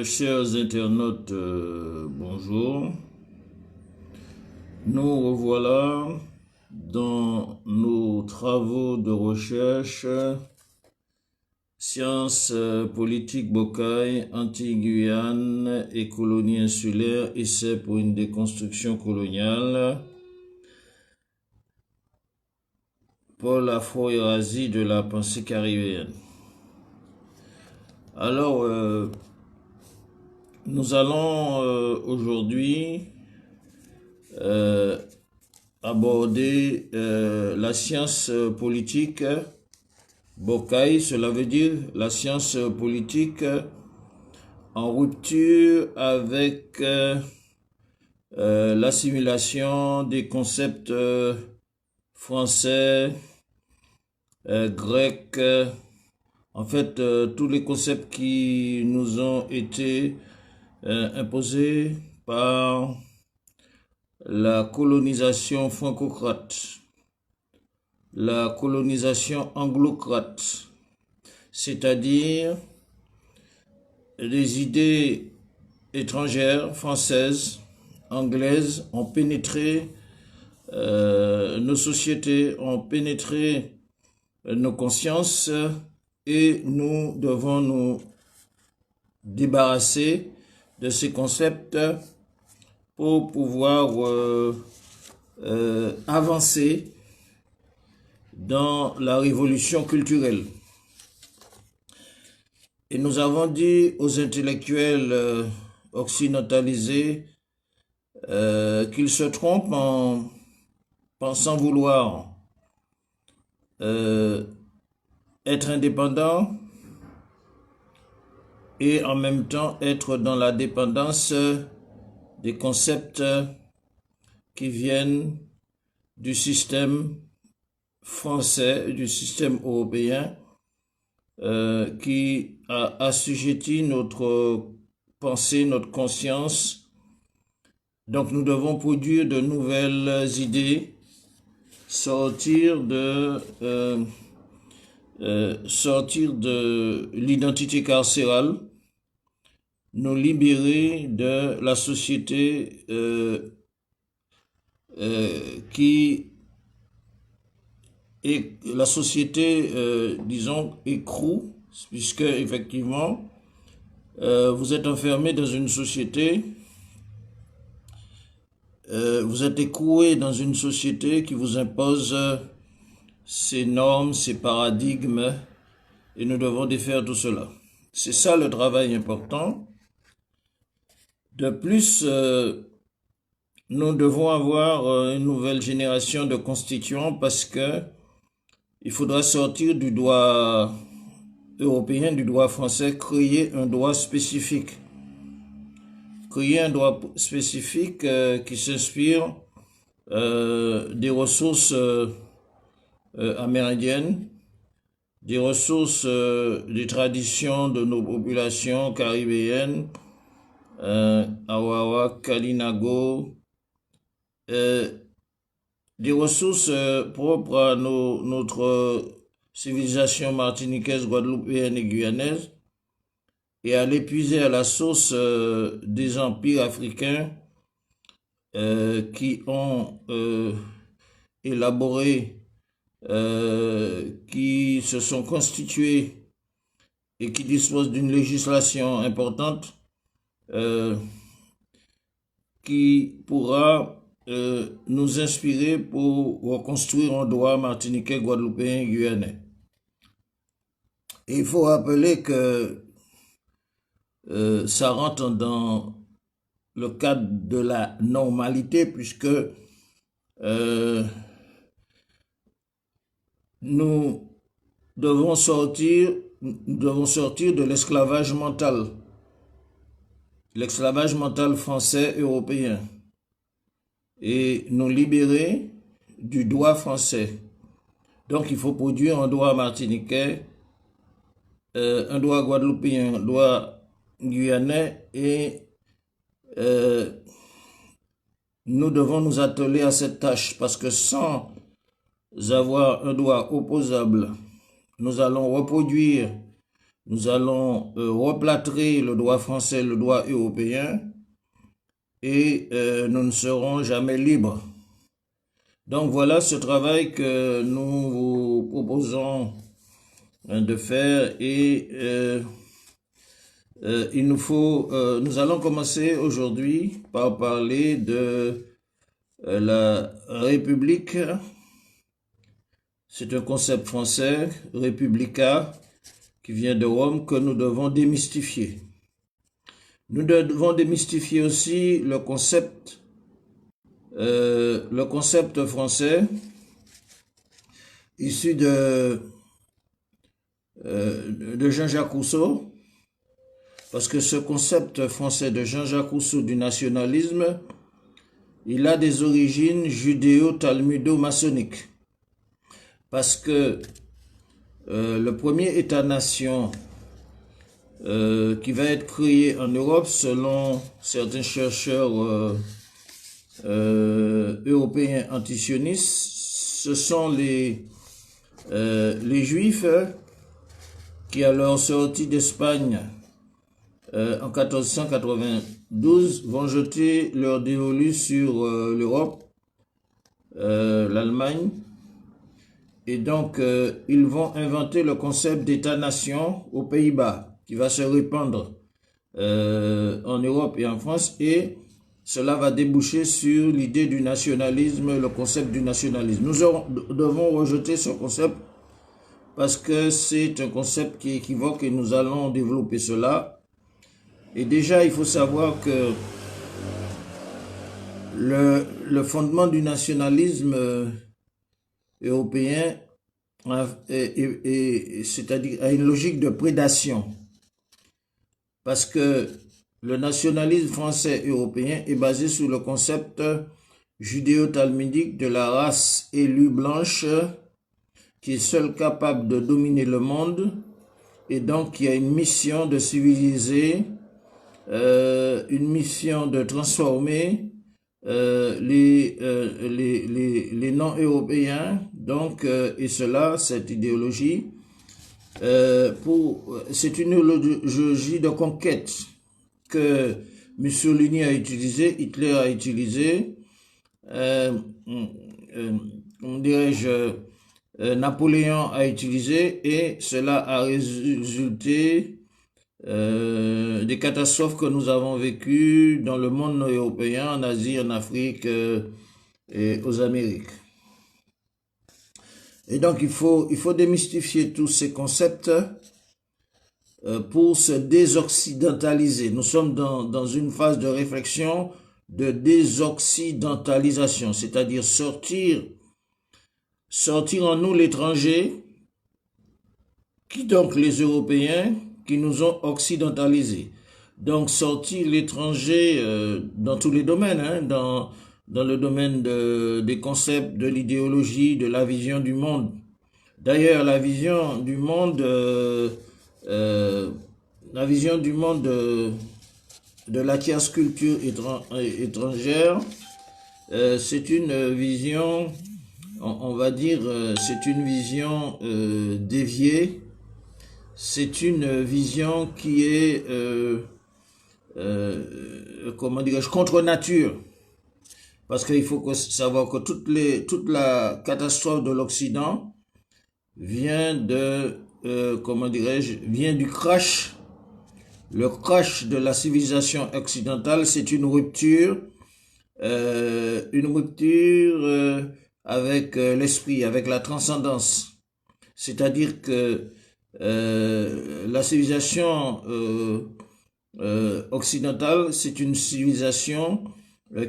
Chers internautes, bonjour. Nous revoilà dans nos travaux de recherche Sciences politiques Bocaille, Antilles-Guyane et colonie insulaire, essai pour une déconstruction coloniale. Paul Afro-Érasy de la pensée caribéenne. Alors, nous allons aujourd'hui aborder la science politique Bocaille, cela veut dire la science politique en rupture avec l'assimilation des concepts français, grecs, en fait tous les concepts qui nous ont été imposés par la colonisation franco-crate, la colonisation anglo-crate, c'est-à-dire les idées étrangères, françaises, anglaises, ont pénétré nos sociétés, ont pénétré nos consciences et nous devons nous débarrasser de ces concepts pour pouvoir avancer dans la révolution culturelle. Et nous avons dit aux intellectuels occidentalisés qu'ils se trompent en pensant vouloir être indépendants et en même temps être dans la dépendance des concepts qui viennent du système français, du système européen, qui a assujetti notre pensée, notre conscience. Donc nous devons produire de nouvelles idées, sortir de l'identité carcérale, nous libérer de la société qui est la société, disons, écrou, puisque effectivement, vous êtes enfermé dans une société, vous êtes écroué dans une société qui vous impose ces normes, ces paradigmes, et nous devons défaire tout cela. C'est ça le travail important. De plus, nous devons avoir une nouvelle génération de constituants parce que il faudra sortir du droit européen, du droit français, créer un droit spécifique. Créer un droit spécifique qui s'inspire des ressources amérindiennes, des ressources, des traditions de nos populations caribéennes, Awawa, Kalinago, des ressources propres à notre civilisation martiniquaise, guadeloupéenne et guyanaise, et à l'épuiser à la source des empires africains qui ont élaboré, qui se sont constitués et qui disposent d'une législation importante qui pourra nous inspirer pour reconstruire un droit martiniquais, guadeloupéen et guyanais. Et il faut rappeler que ça rentre dans le cadre de la normalité puisque nous devons sortir de l'esclavage mental français européen et nous libérer du droit français. Donc il faut produire un droit martiniquais, un droit guadeloupéen, un droit guyanais et nous devons nous atteler à cette tâche parce que sans avoir un droit opposable, nous allons reproduire nous allons replâtrer le droit français, le droit européen, et nous ne serons jamais libres. Donc voilà ce travail que nous vous proposons de faire, et nous allons commencer aujourd'hui par parler de la République. C'est un concept français, Republica, qui vient de Rome, que nous devons démystifier. Nous devons démystifier aussi le concept français issu de Jean-Jacques Rousseau, parce que ce concept français de Jean-Jacques Rousseau du nationalisme, il a des origines judéo-talmudo-maçonniques. Parce que le premier État-nation qui va être créé en Europe, selon certains chercheurs européens antisionistes, ce sont les Juifs qui, à leur sortie d'Espagne en 1492, vont jeter leur dévolu sur l'Europe, l'Allemagne, et donc ils vont inventer le concept d'État-nation aux Pays-Bas, qui va se répandre en Europe et en France, et cela va déboucher sur l'idée du nationalisme, le concept du nationalisme. Nous devons rejeter ce concept parce que c'est un concept qui est équivoque, et nous allons développer cela. Et déjà, il faut savoir que le fondement du nationalisme européen, c'est-à-dire a une logique de prédation. Parce que le nationalisme français européen est basé sur le concept judéo-talmudique de la race élue blanche qui est seule capable de dominer le monde, et donc qui a une mission de civiliser, une mission de transformer les non-européens, donc, et cela, cette idéologie, c'est une idéologie de conquête que Mussolini a utilisée, Hitler a utilisée, comment dirais-je, Napoléon a utilisé, et cela a résulté des catastrophes que nous avons vécues dans le monde européen, en Asie, en Afrique et aux Amériques. Et donc il faut démystifier tous ces concepts pour se désoccidentaliser. Nous sommes dans une phase de réflexion de désoccidentalisation, c'est-à-dire sortir en nous l'étranger, qui donc les Européens qui nous ont occidentalisés. Donc sortir l'étranger dans tous les domaines, hein, dans le domaine des concepts, de l'idéologie, de la vision du monde. D'ailleurs, la vision du monde de la tierce culture étrangère, c'est une vision, on va dire, c'est une vision déviée. C'est une vision qui est, comment dirais-je, contre nature. Parce qu'il faut savoir que toute la catastrophe de l'Occident vient comment dirais-je, vient du crash. Le crash de la civilisation occidentale, c'est une rupture avec l'esprit, avec la transcendance. C'est-à-dire que la civilisation occidentale, c'est une civilisation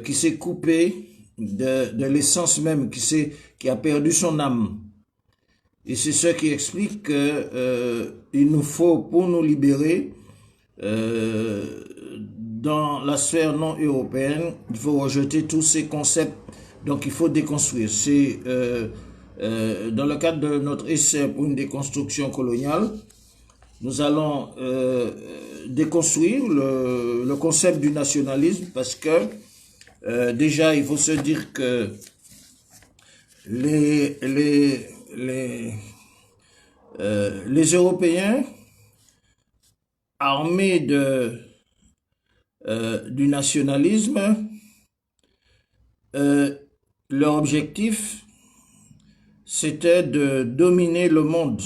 qui s'est coupée de l'essence même, qui a perdu son âme. Et c'est ce qui explique que il nous faut, pour nous libérer, dans la sphère non européenne, il faut rejeter tous ces concepts. Donc il faut déconstruire. C'est dans le cadre de notre essai pour une déconstruction coloniale, nous allons déconstruire le concept du nationalisme, parce que déjà il faut se dire que les Européens armé du nationalisme, leur objectif, c'était de dominer le monde.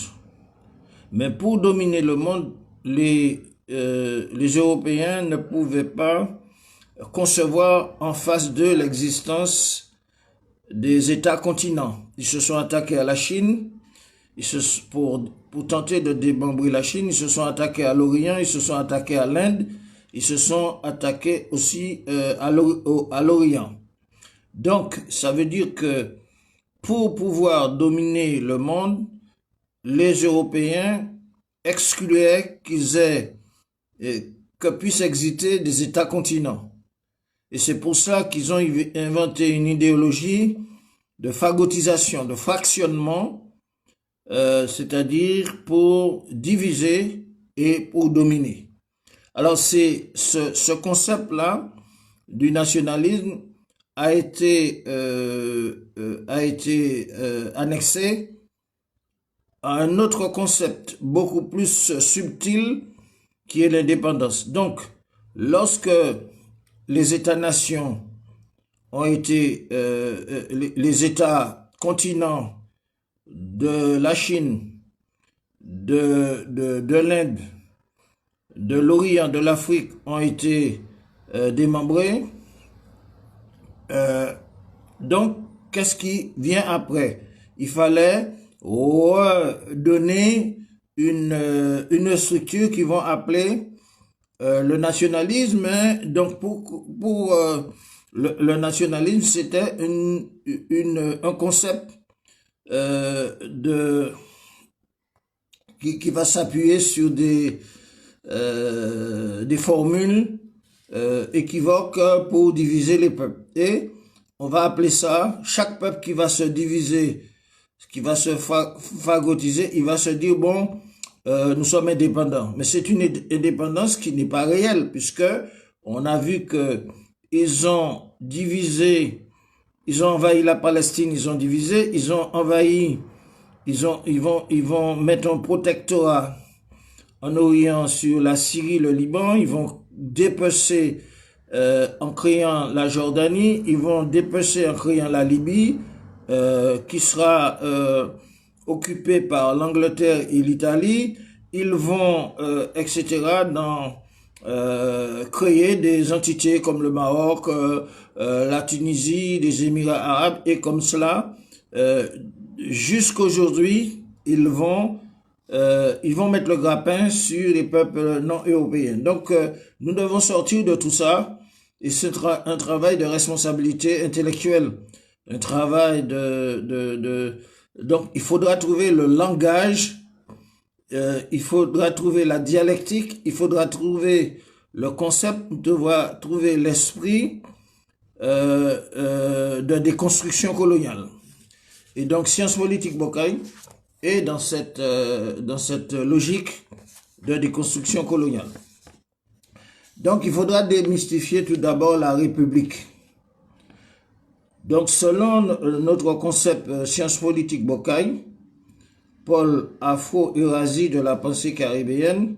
Mais pour dominer le monde, les Européens ne pouvaient pas concevoir en face d'eux l'existence des États-continents. Ils se sont attaqués à la Chine, pour tenter de démembrer la Chine, ils se sont attaqués à l'Orient, ils se sont attaqués à l'Inde, ils se sont attaqués aussi à l'Orient. Donc, ça veut dire que pour pouvoir dominer le monde, les Européens excluaient que puissent exister des États-continents. Et c'est pour ça qu'ils ont inventé une idéologie de phagotisation, de fractionnement, c'est-à-dire pour diviser et pour dominer. Alors c'est ce concept-là du nationalisme a été annexé à un autre concept beaucoup plus subtil qui est l'indépendance. Donc, lorsque les États-nations ont été, les États-continents de la Chine, de l'Inde, de l'Orient, de l'Afrique ont été démembrés, donc, qu'est-ce qui vient après? Il fallait donner une structure qu'ils vont appeler le nationalisme. Donc, pour le nationalisme, c'était un concept qui va s'appuyer sur des formules équivoques pour diviser les peuples. Et on va appeler ça, chaque peuple qui va se diviser, qui va se phagotiser, il va se dire, bon, nous sommes indépendants. Mais c'est une indépendance qui n'est pas réelle, puisque on a vu que ils ont divisé, ils ont envahi la Palestine, ils ont divisé, ils ont envahi, ils vont mettre un protectorat en Orient sur la Syrie, le Liban, ils vont dépecer en créant la Jordanie, ils vont dépecer en créant la Libye, qui sera occupée par l'Angleterre et l'Italie. Ils vont, etc., créer des entités comme le Maroc, la Tunisie, les Émirats arabes, et comme cela, jusqu'aujourd'hui, ils vont mettre le grappin sur les peuples non européens. Donc, nous devons sortir de tout ça, et c'est un travail de responsabilité intellectuelle, un travail donc, il faudra trouver le langage, il faudra trouver la dialectique, il faudra trouver le concept, il devra trouver l'esprit de déconstruction coloniale. Et donc, Sciences Politiques Bocaille est dans cette logique de déconstruction coloniale. Donc, il faudra démystifier tout d'abord la République. Donc, selon notre concept Sciences Politiques Bocaille, pôle Afro-Eurasie de la pensée caribéenne,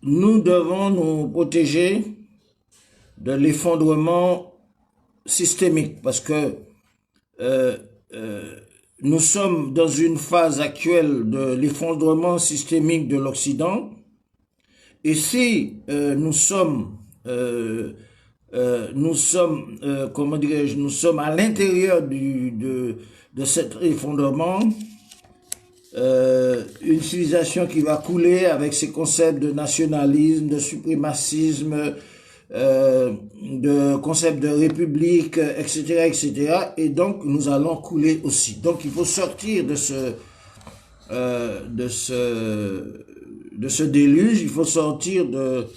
nous devons nous protéger de l'effondrement systémique, parce que nous sommes dans une phase actuelle de l'effondrement systémique de l'Occident, et si nous sommes comment dirais-je, nous sommes à l'intérieur de cet effondrement, une civilisation qui va couler avec ses concepts de nationalisme, de suprémacisme, de concepts de république, etc., etc. Et donc, nous allons couler aussi. Donc, il faut sortir de ce déluge, il faut sortir de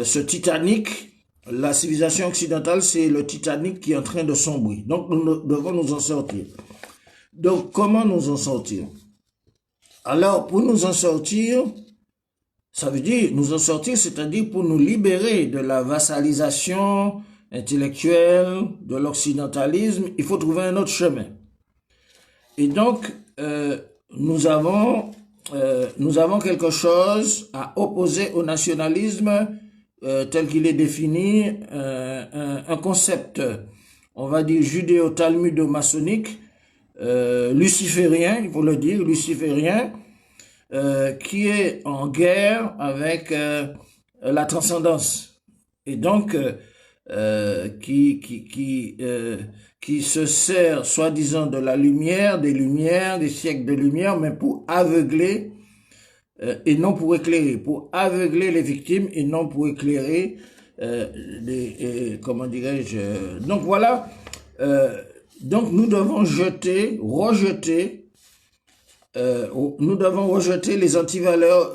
ce Titanic. La civilisation occidentale, c'est le Titanic qui est en train de sombrer. Donc, nous devons nous en sortir. Donc, comment nous en sortir? Alors, pour nous en sortir, ça veut dire nous en sortir, c'est-à-dire pour nous libérer de la vassalisation intellectuelle, de l'occidentalisme, il faut trouver un autre chemin. Et donc, nous avons nous avons quelque chose à opposer au nationalisme tel qu'il est défini, un concept, on va dire, judéo-talmudo-maçonnique, luciférien, il faut le dire, luciférien, qui est en guerre avec la transcendance. Et donc, qui se sert soi-disant de la lumière, des siècles de lumière, mais pour aveugler et non pour éclairer, pour aveugler les victimes et non pour éclairer comment dirais-je. Donc voilà, donc nous devons rejeter les antivaleurs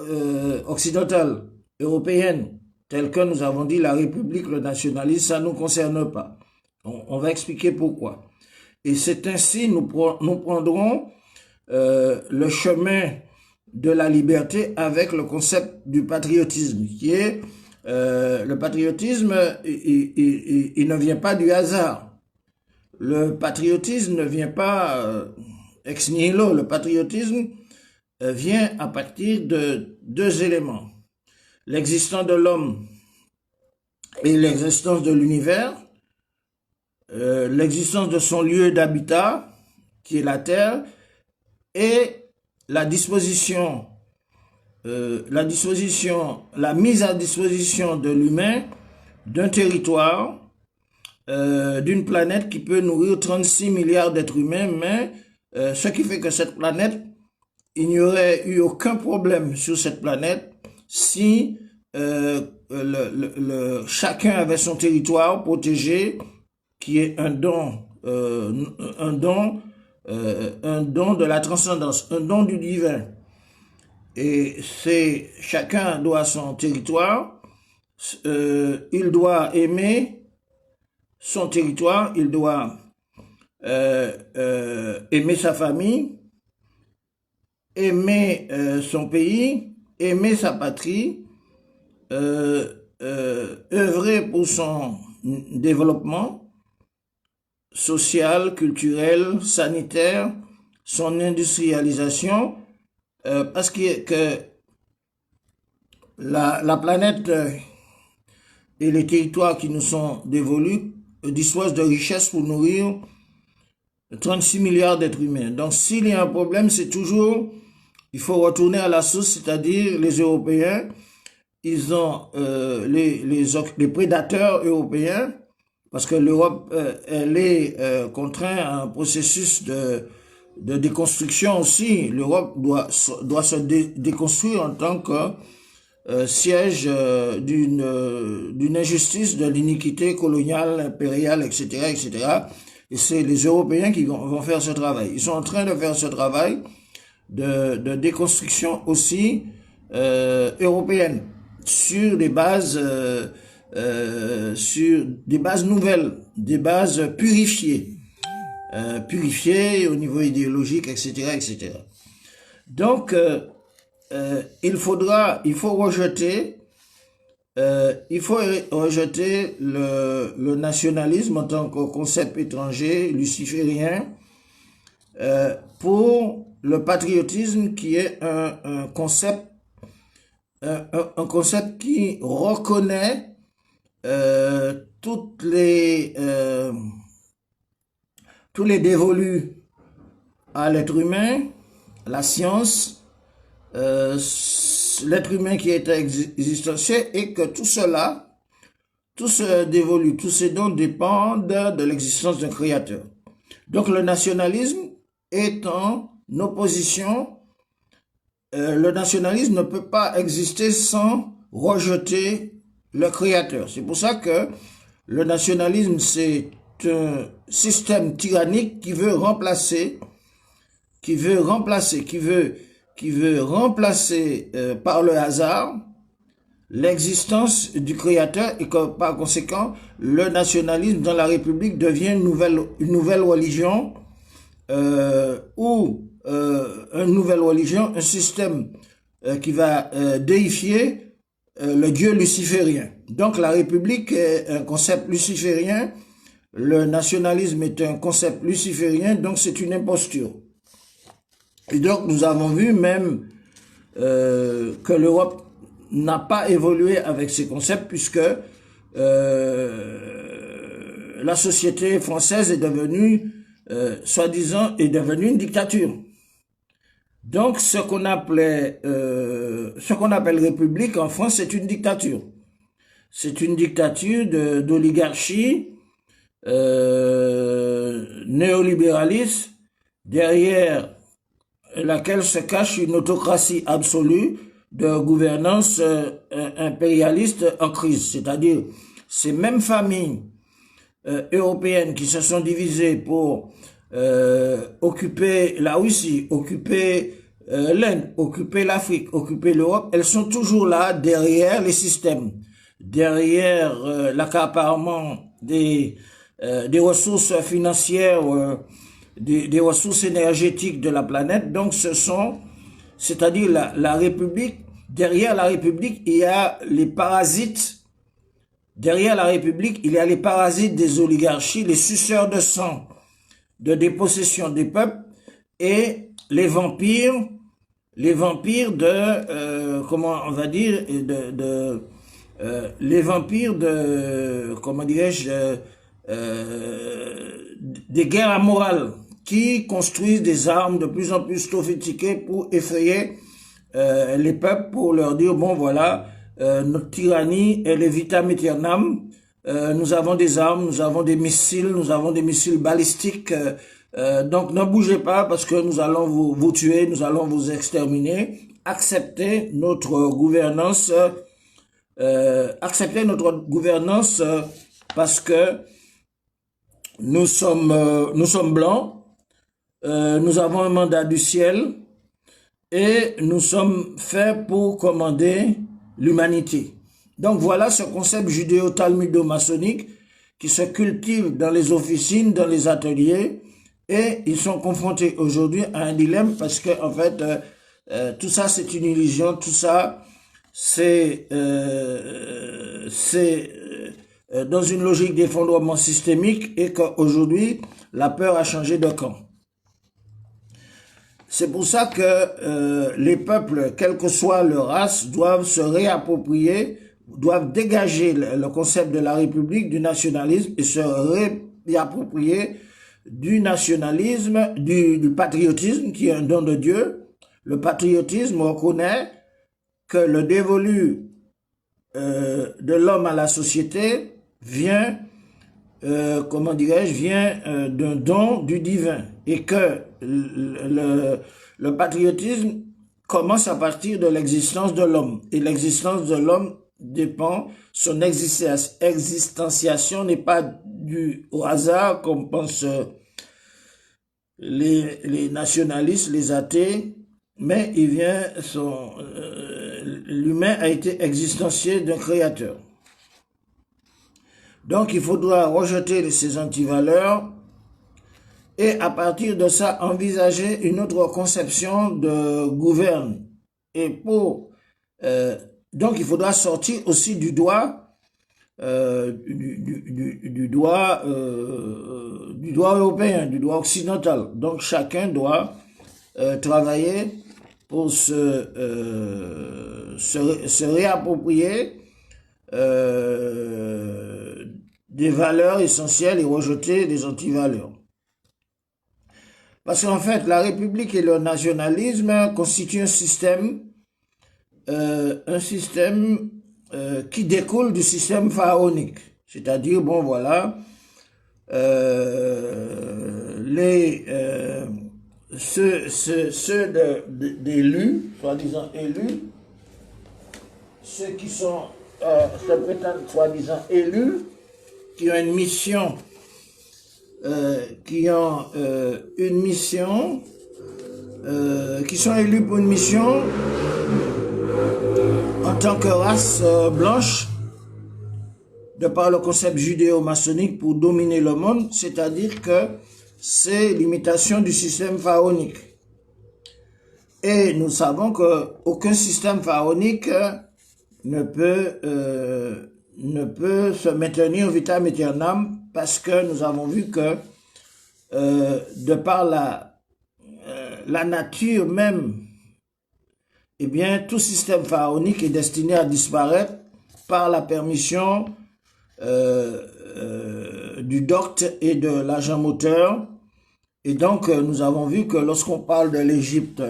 occidentales, européennes, telles que nous avons dit la République, le nationalisme, ça ne nous concerne pas. On va expliquer pourquoi. Et c'est ainsi nous prendrons le chemin de la liberté avec le concept du patriotisme, qui est le patriotisme, il ne vient pas du hasard. Le patriotisme ne vient pas ex nihilo. Le patriotisme vient à partir de deux éléments. L'existence de l'homme et l'existence de l'univers, l'existence de son lieu d'habitat, qui est la terre, et la disposition, la mise à disposition de l'humain d'un territoire, d'une planète qui peut nourrir 36 milliards d'êtres humains, mais ce qui fait que cette planète, il n'y aurait eu aucun problème sur cette planète si chacun avait son territoire protégé, qui est un don de la transcendance, un don du divin. Et chacun doit son territoire, il doit aimer son territoire, il doit aimer sa famille, aimer son pays, aimer sa patrie, œuvrer pour son développement social, culturel, sanitaire, son industrialisation, parce que la planète et les territoires qui nous sont dévolus disposent de richesses pour nourrir 36 milliards d'êtres humains. Donc s'il y a un problème, c'est toujours, il faut retourner à la source, c'est-à-dire les Européens, ils ont les prédateurs européens, parce que l'Europe, elle est contrainte à un processus de déconstruction aussi. L'Europe doit se déconstruire en tant que siège d'une injustice, de l'iniquité coloniale, impériale, etc., etc. Et c'est les Européens qui vont faire ce travail. Ils sont en train de faire ce travail de déconstruction aussi européenne sur des bases nouvelles, des bases purifiées, au niveau idéologique, etc., etc. Donc, il faut rejeter le nationalisme en tant que concept étranger, luciférien, pour le patriotisme qui est un concept qui reconnaît tous les dévolus à l'être humain, la science, l'être humain qui est existentiel, et que tout ce dévolu, tous ces dons dépendent de l'existence d'un créateur. Donc le nationalisme est en opposition. Le nationalisme ne peut pas exister sans rejeter le créateur. C'est pour ça que le nationalisme, c'est un système tyrannique qui veut remplacer par le hasard l'existence du créateur, et que par conséquent le nationalisme dans la République devient une nouvelle religion, un système qui va déifier le Dieu luciférien. Donc la République est un concept luciférien, le nationalisme est un concept luciférien, donc c'est une imposture. Et donc nous avons vu même que l'Europe n'a pas évolué avec ces concepts puisque la société française est devenue, soi-disant, est devenue une dictature. Donc, ce qu'on appelle république en France, c'est une dictature. C'est une dictature d'oligarchie néolibéraliste derrière laquelle se cache une autocratie absolue de gouvernance impérialiste en crise. C'est-à-dire, ces mêmes familles européennes qui se sont divisées pour occuper la Russie, occuper l'Inde, occuper l'Afrique, occuper l'Europe, elles sont toujours là derrière les systèmes, derrière l'accaparement des ressources financières, des ressources énergétiques de la planète. Donc c'est-à-dire la République, derrière la République, il y a les parasites. Derrière la République, il y a les parasites des oligarchies, les suceurs de sang, de dépossession des peuples et les vampires de, comment on va dire, les vampires de, comment dirais-je, des guerres amorales qui construisent des armes de plus en plus sophistiquées pour effrayer les peuples, pour leur dire, bon voilà, notre tyrannie, elle est vitam aeternam. Nous avons des armes, nous avons des missiles balistiques. Donc ne bougez pas parce que nous allons vous tuer, nous allons vous exterminer. Acceptez notre gouvernance, parce que nous sommes blancs, nous avons un mandat du ciel et nous sommes faits pour commander l'humanité. Donc voilà ce concept judéo-talmudo-maçonnique qui se cultive dans les officines, dans les ateliers, et ils sont confrontés aujourd'hui à un dilemme parce que en fait tout ça c'est une illusion, tout ça c'est dans une logique d'effondrement systémique et qu'aujourd'hui la peur a changé de camp. C'est pour ça que les peuples, quelle que soit leur race, doivent se réapproprier, doivent dégager le concept de la République, du nationalisme et se réapproprier du nationalisme, du patriotisme qui est un don de Dieu. Le patriotisme reconnaît que le dévolu de l'homme à la société vient, comment dirais-je, vient d'un don du divin et que le patriotisme commence à partir de l'existence de l'homme. Et l'existence de l'homme dépend, son existentiation n'est pas due au hasard, comme pensent les nationalistes, les athées, mais il vient, l'humain a été existencié d'un créateur. Donc il faudra rejeter ces antivaleurs et à partir de ça, envisager une autre conception de gouverne. Et donc il faudra sortir aussi du droit, du droit européen, du droit occidental. Donc chacun doit travailler pour se réapproprier des valeurs essentielles et rejeter des antivaleurs. Parce qu'en fait, la République et le nationalisme constituent un système qui découle du système pharaonique. C'est-à-dire, bon voilà, ceux d'élus, soi-disant élus, ceux qui sont, se prétendent soi-disant élus, qui ont une mission, qui sont élus pour une mission en tant que race blanche, de par le concept judéo-maçonnique pour dominer le monde, c'est-à-dire que c'est l'imitation du système pharaonique. Et nous savons qu'aucun système pharaonique ne peut se maintenir vitam aeternam parce que nous avons vu que de par la nature même eh bien, tout système pharaonique est destiné à disparaître par la permission du docte et de l'agent moteur. Et donc, nous avons vu que lorsqu'on parle de l'Égypte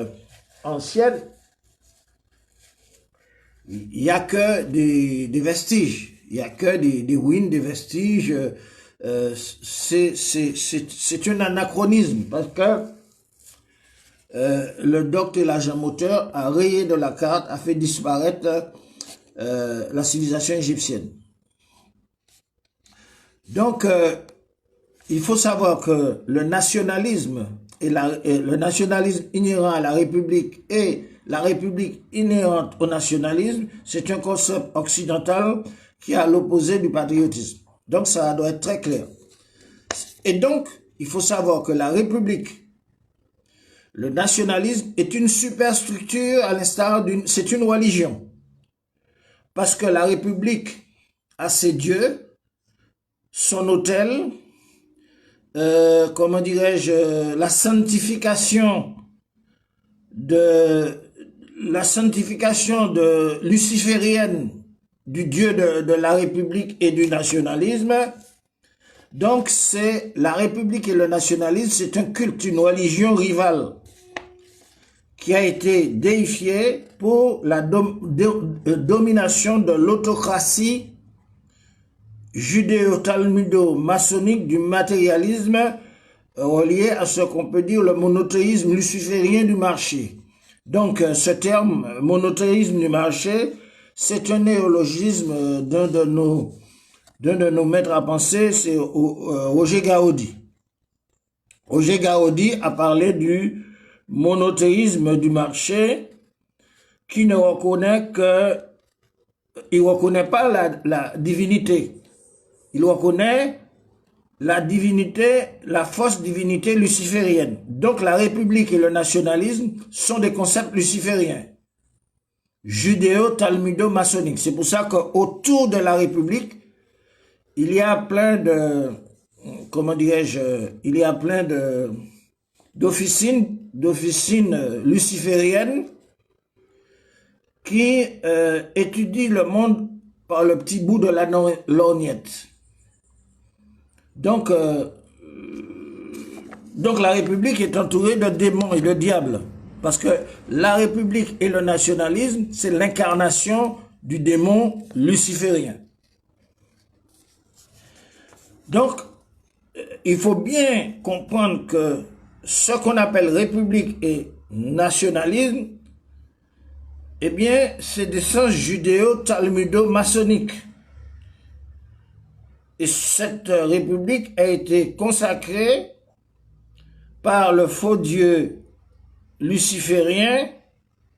ancienne, il n'y a que des vestiges, il n'y a que des ruines, des vestiges. C'est un anachronisme parce que le docte et l'agent moteur a rayé de la carte, a fait disparaître la civilisation égyptienne. Donc, il faut savoir que le nationalisme le nationalisme inhérent à la République et la République inhérente au nationalisme, c'est un concept occidental qui est à l'opposé du patriotisme. Donc, ça doit être très clair. Et donc, il faut savoir que la République, le nationalisme est une superstructure à l'instar c'est une religion. Parce que la République a ses dieux, son autel, comment dirais-je, la sanctification luciférienne du Dieu de la République et du nationalisme. Donc, c'est la République et le nationalisme, c'est un culte, une religion rivale qui a été déifiée pour la domination de l'autocratie judéo-talmudo-maçonnique du matérialisme relié à ce qu'on peut dire le monothéisme luciférien du marché. Donc, ce terme monothéisme du marché, c'est un néologisme d'un de nos maîtres à penser, c'est Roger Gaudi. Roger Gaudi a parlé du monothéisme du marché qui ne reconnaît pas la divinité. Il reconnaît la divinité, la fausse divinité luciférienne. Donc la République et le nationalisme sont des concepts lucifériens, judéo-talmudo-maçonniques. C'est pour ça qu'autour de la République, il y a plein de, comment dirais-je, il y a plein d'officines lucifériennes qui étudient le monde par le petit bout de la lorgnette. Donc la République est entourée de démons et de diables. Parce que la République et le nationalisme, c'est l'incarnation du démon luciférien. Donc, il faut bien comprendre que ce qu'on appelle République et nationalisme, eh bien, c'est des sens judéo-talmudo-maçonniques. Et cette république a été consacrée par le faux dieu luciférien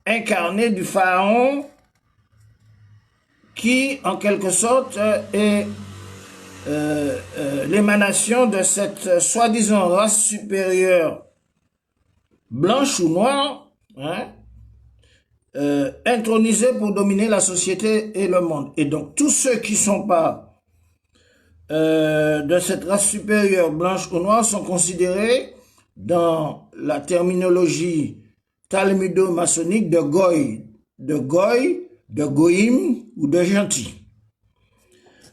incarné du pharaon qui, en quelque sorte, est l'émanation de cette soi-disant race supérieure blanche ou noire, hein, intronisée pour dominer la société et le monde. Et donc, tous ceux qui ne sont pas de cette race supérieure blanche ou noire sont considérés dans la terminologie talmudo-maçonnique de goy, de goïm ou de gentil.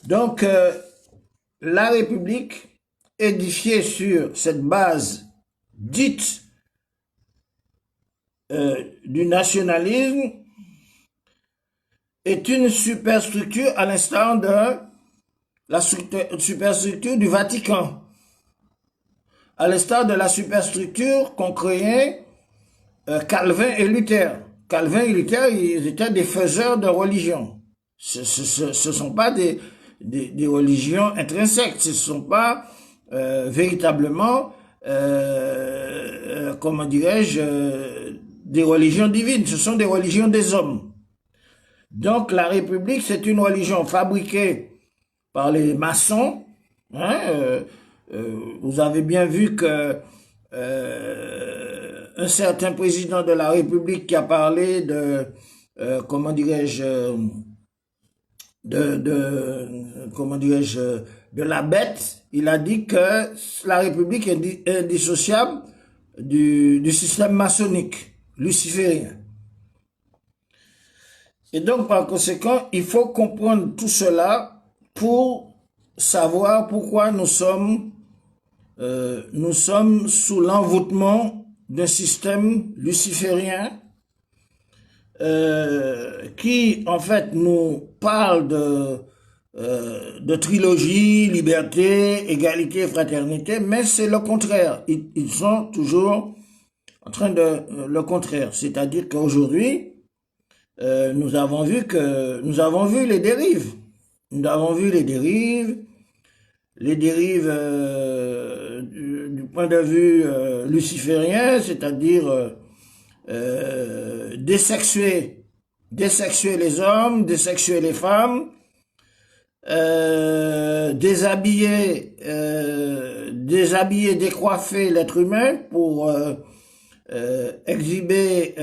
Donc, la République, édifiée sur cette base dite du nationalisme, est une superstructure à l'instar de la superstructure du Vatican, à l'instar de la superstructure qu'ont créée Calvin et Luther. Calvin et Luther, ils étaient des faiseurs de religion. Ce sont pas des religions intrinsèques, ce ne sont pas véritablement, comment dirais-je, des religions divines, ce sont des religions des hommes. Donc la République, c'est une religion fabriquée par les maçons. Hein, vous avez bien vu que un certain président de la République qui a parlé de, comment dirais-je, comment dirais-je, de la bête, il a dit que la République est indissociable du système maçonnique luciférien. Et donc, par conséquent, il faut comprendre tout cela pour savoir pourquoi nous sommes sous l'envoûtement d'un système luciférien qui, en fait, nous parle de trilogie, liberté, égalité, fraternité, mais c'est le contraire. Ils sont toujours en train de le contraire. C'est-à-dire qu'aujourd'hui, nous avons vu les dérives. Nous avons vu les dérives du point de vue luciférien, c'est-à-dire désexuer les hommes, désexuer les femmes, déshabiller, décoiffer l'être humain pour exhiber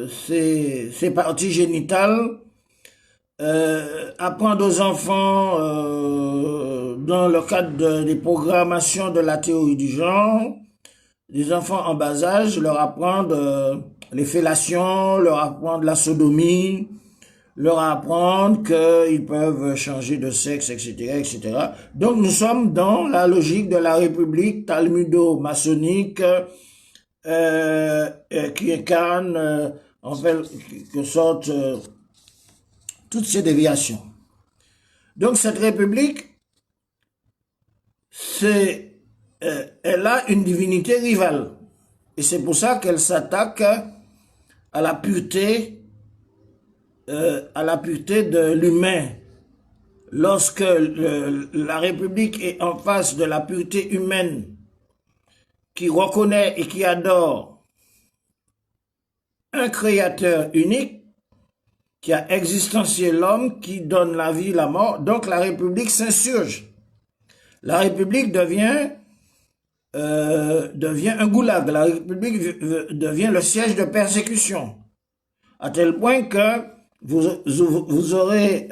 ses parties génitales, apprendre aux enfants dans le cadre des programmations de la théorie du genre, des enfants en bas âge, leur apprendre les fellations, leur apprendre la sodomie, leur apprendre qu'ils peuvent changer de sexe, etc., etc. Donc nous sommes dans la logique de la République talmudo-maçonnique qui incarne en quelque sorte toutes ces déviations. Donc cette République, elle a une divinité rivale. Et c'est pour ça qu'elle s'attaque à la pureté de l'humain. Lorsque la République est en face de la pureté humaine, qui reconnaît et qui adore un créateur unique, qui a existencié l'homme, qui donne la vie, la mort, donc la République s'insurge. La République devient un goulag. La République devient le siège de persécution, à tel point que vous aurez,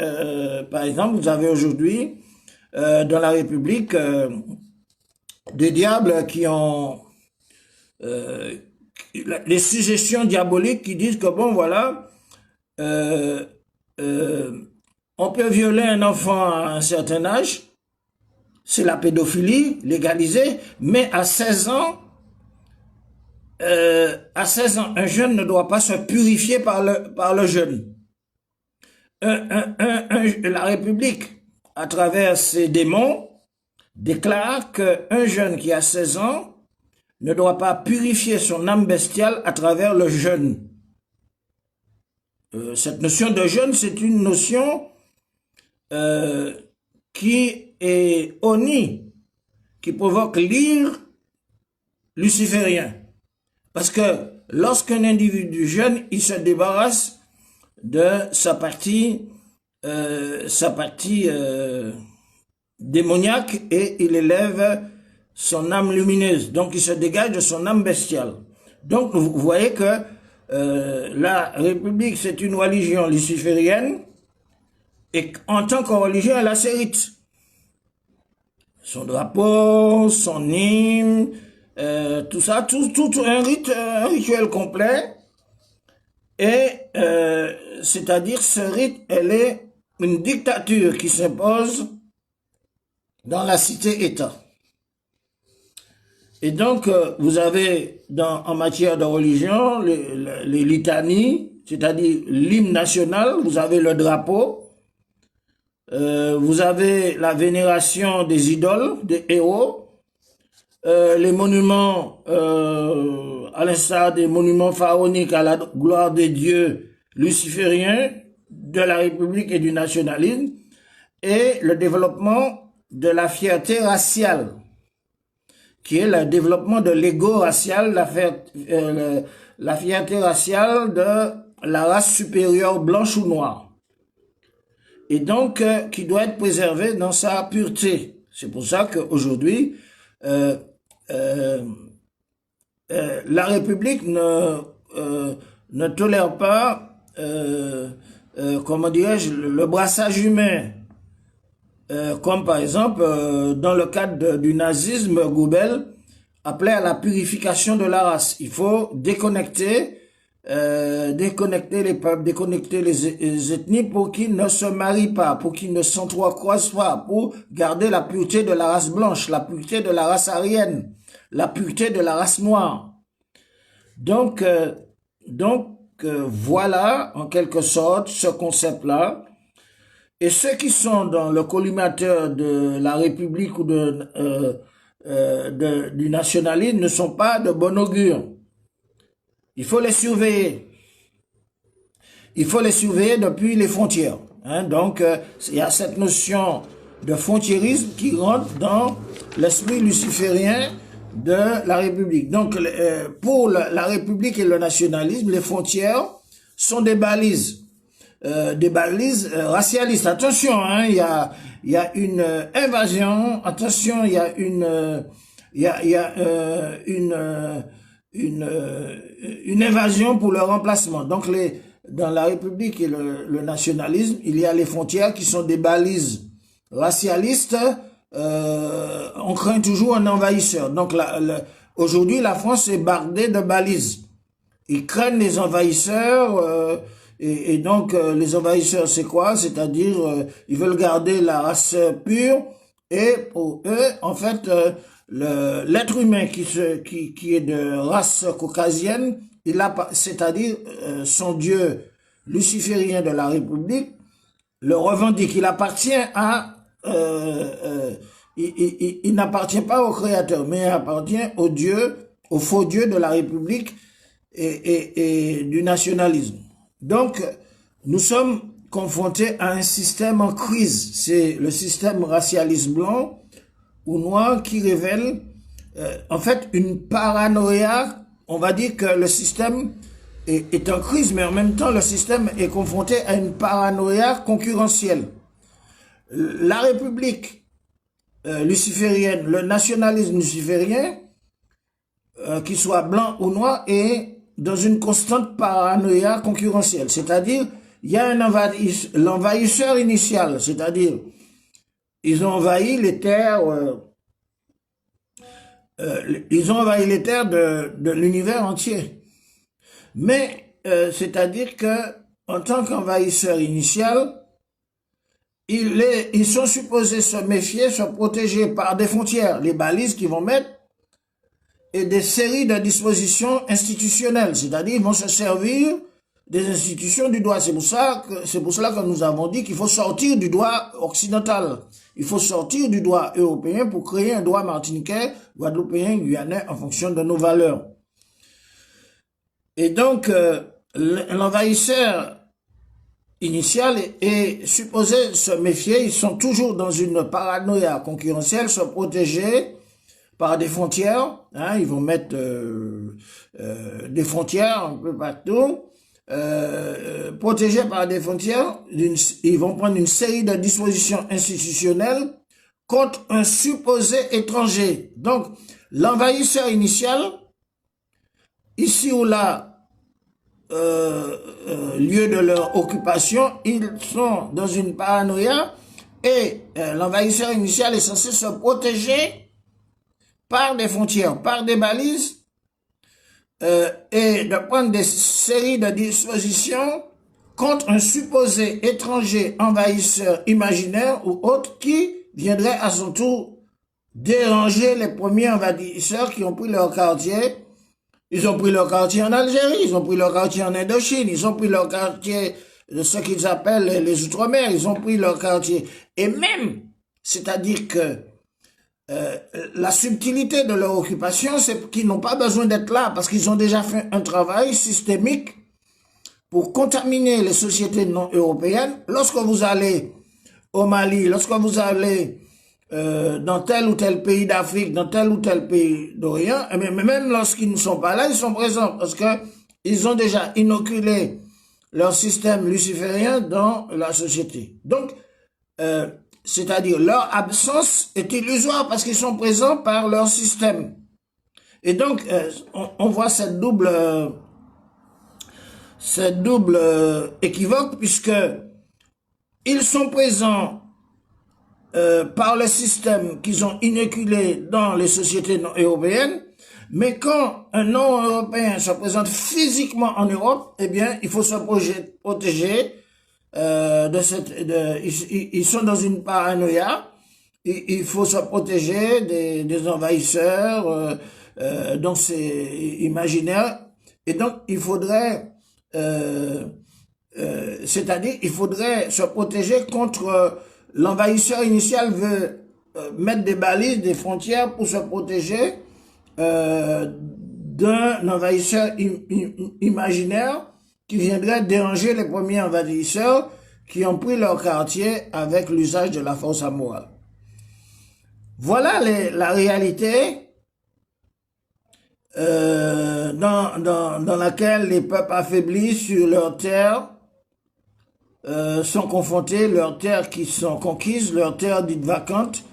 par exemple, vous avez aujourd'hui dans la République des diables qui ont les suggestions diaboliques qui disent que bon voilà, on peut violer un enfant à un certain âge, c'est la pédophilie légalisée, mais à 16 ans, un jeune ne doit pas se purifier par le jeune. La République, à travers ses démons, déclare qu'un jeune qui a 16 ans ne doit pas purifier son âme bestiale à travers le jeûne. Cette notion de jeûne, c'est une notion qui est oni, qui provoque l'ire luciférien. Parce que lorsqu'un individu jeûne, il se débarrasse de sa partie démoniaque et il élève son âme lumineuse. Donc il se dégage de son âme bestiale. Donc vous voyez que la République, c'est une religion luciférienne et en tant que religion, elle a ses rites. Son drapeau, son hymne, tout ça, tout un rituel complet. Et c'est-à-dire ce rite, elle est une dictature qui s'impose dans la cité-État. Et donc, vous avez en matière de religion les litanies, c'est-à-dire l'hymne national, vous avez le drapeau, vous avez la vénération des idoles, des héros, les monuments, à l'instar des monuments pharaoniques à la gloire des dieux lucifériens, de la République et du nationalisme, et le développement de la fierté raciale, qui est le développement de l'ego racial, la fierté raciale de la race supérieure blanche ou noire. Et donc, qui doit être préservée dans sa pureté. C'est pour ça qu'aujourd'hui, la République ne tolère pas, comment dirais-je, le brassage humain. Comme par exemple, dans le cadre du nazisme, Goebbels appelait à la purification de la race. Il faut déconnecter déconnecter les peuples, déconnecter les ethnies pour qu'ils ne se marient pas, pour qu'ils ne s'entrecroisent pas, pour garder la pureté de la race blanche, la pureté de la race aryenne, la pureté de la race noire. Donc, voilà, en quelque sorte, ce concept-là. Et ceux qui sont dans le collimateur de la République ou du nationalisme ne sont pas de bon augure. Il faut les surveiller. Il faut les surveiller depuis les frontières. Hein. Donc, il y a cette notion de frontiérisme qui rentre dans l'esprit luciférien de la République. Donc, pour la République et le nationalisme, les frontières sont des balises racialistes. Attention, hein, il y a une invasion. Attention, il y a une invasion pour le remplacement. Donc, dans la République et le nationalisme, il y a les frontières qui sont des balises racialistes. On craint toujours un envahisseur. Donc, aujourd'hui, la France est bardée de balises. Ils craignent les envahisseurs. Et donc, les envahisseurs, c'est quoi? C'est-à-dire, ils veulent garder la race pure. Et pour eux, en fait, l'être humain qui est de race caucasienne, c'est-à-dire son dieu luciférien de la République, le revendique. Il appartient à il n'appartient pas au Créateur, mais il appartient au Dieu, au faux Dieu de la République et du nationalisme. Donc, nous sommes confrontés à un système en crise. C'est le système racialiste blanc ou noir qui révèle en fait une paranoïa. On va dire que le système est en crise, mais en même temps, le système est confronté à une paranoïa concurrentielle. La République luciférienne, le nationalisme luciférien, qu'il soit blanc ou noir, est dans une constante paranoïa concurrentielle. C'est-à-dire, il y a l'envahisseur initial, c'est-à-dire, ils ont envahi les terres, de l'univers entier. Mais, c'est-à-dire que, en tant qu'envahisseur initial, ils sont supposés se méfier, se protéger par des frontières, les balises qu'ils vont mettre, et des séries de dispositions institutionnelles, c'est-à-dire ils vont se servir des institutions du droit. C'est pour cela que nous avons dit qu'il faut sortir du droit occidental. Il faut sortir du droit européen pour créer un droit martiniquais, guadeloupéen, guyanais en fonction de nos valeurs. Et donc, l'envahisseur initial est supposé se méfier. Ils sont toujours dans une paranoïa concurrentielle, se protéger par des frontières, hein, ils vont mettre des frontières un peu partout, protégés par des frontières, ils vont prendre une série de dispositions institutionnelles contre un supposé étranger. Donc, l'envahisseur initial, ici ou là, lieu de leur occupation, ils sont dans une paranoïa et l'envahisseur initial est censé se protéger par des frontières, par des balises, et de prendre des séries de dispositions contre un supposé étranger envahisseur imaginaire ou autre qui viendrait à son tour déranger les premiers envahisseurs qui ont pris leur quartier. Ils ont pris leur quartier en Algérie, ils ont pris leur quartier en Indochine, ils ont pris leur quartier de ce qu'ils appellent les Outre-mer, ils ont pris leur quartier. Et même, c'est-à-dire que la subtilité de leur occupation, c'est qu'ils n'ont pas besoin d'être là parce qu'ils ont déjà fait un travail systémique pour contaminer les sociétés non européennes. Lorsque vous allez au Mali, lorsque vous allez dans tel ou tel pays d'Afrique, dans tel ou tel pays d'Orient, mais même lorsqu'ils ne sont pas là, ils sont présents parce que ils ont déjà inoculé leur système luciférien dans la société. Donc, c'est-à-dire leur absence est illusoire parce qu'ils sont présents par leur système. Et donc, on voit cette double équivoque puisque ils sont présents par le système qu'ils ont inoculé dans les sociétés non européennes, Mais quand un non-européen se présente physiquement en Europe, eh bien, il faut se protéger ils sont dans une paranoïa. Il faut se protéger des envahisseurs. Donc c'est imaginaire. Et donc il faudrait, c'est-à-dire il faudrait se protéger contre l'envahisseur initial veut mettre des balises, des frontières pour se protéger d'un envahisseur imaginaire qui viendrait déranger les premiers envahisseurs qui ont pris leur quartier avec l'usage de la force à morale. Voilà la réalité dans laquelle les peuples affaiblis sur leurs terres sont confrontés, leurs terres qui sont conquises, leurs terres dites vacantes,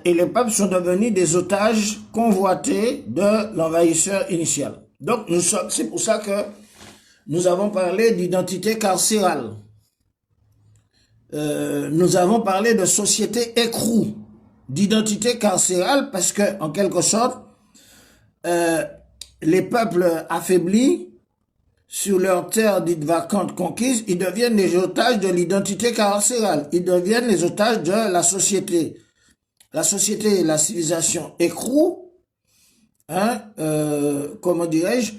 et les peuples sont devenus des otages convoités de l'envahisseur initial. Donc c'est pour ça que nous avons parlé d'identité carcérale. Nous avons parlé de société écrou, d'identité carcérale, parce que, en quelque sorte, les peuples affaiblis, sur leurs terres dites vacantes conquises, ils deviennent les otages de l'identité carcérale. Ils deviennent les otages de la société. La société et la civilisation écrou, hein, comment dirais-je,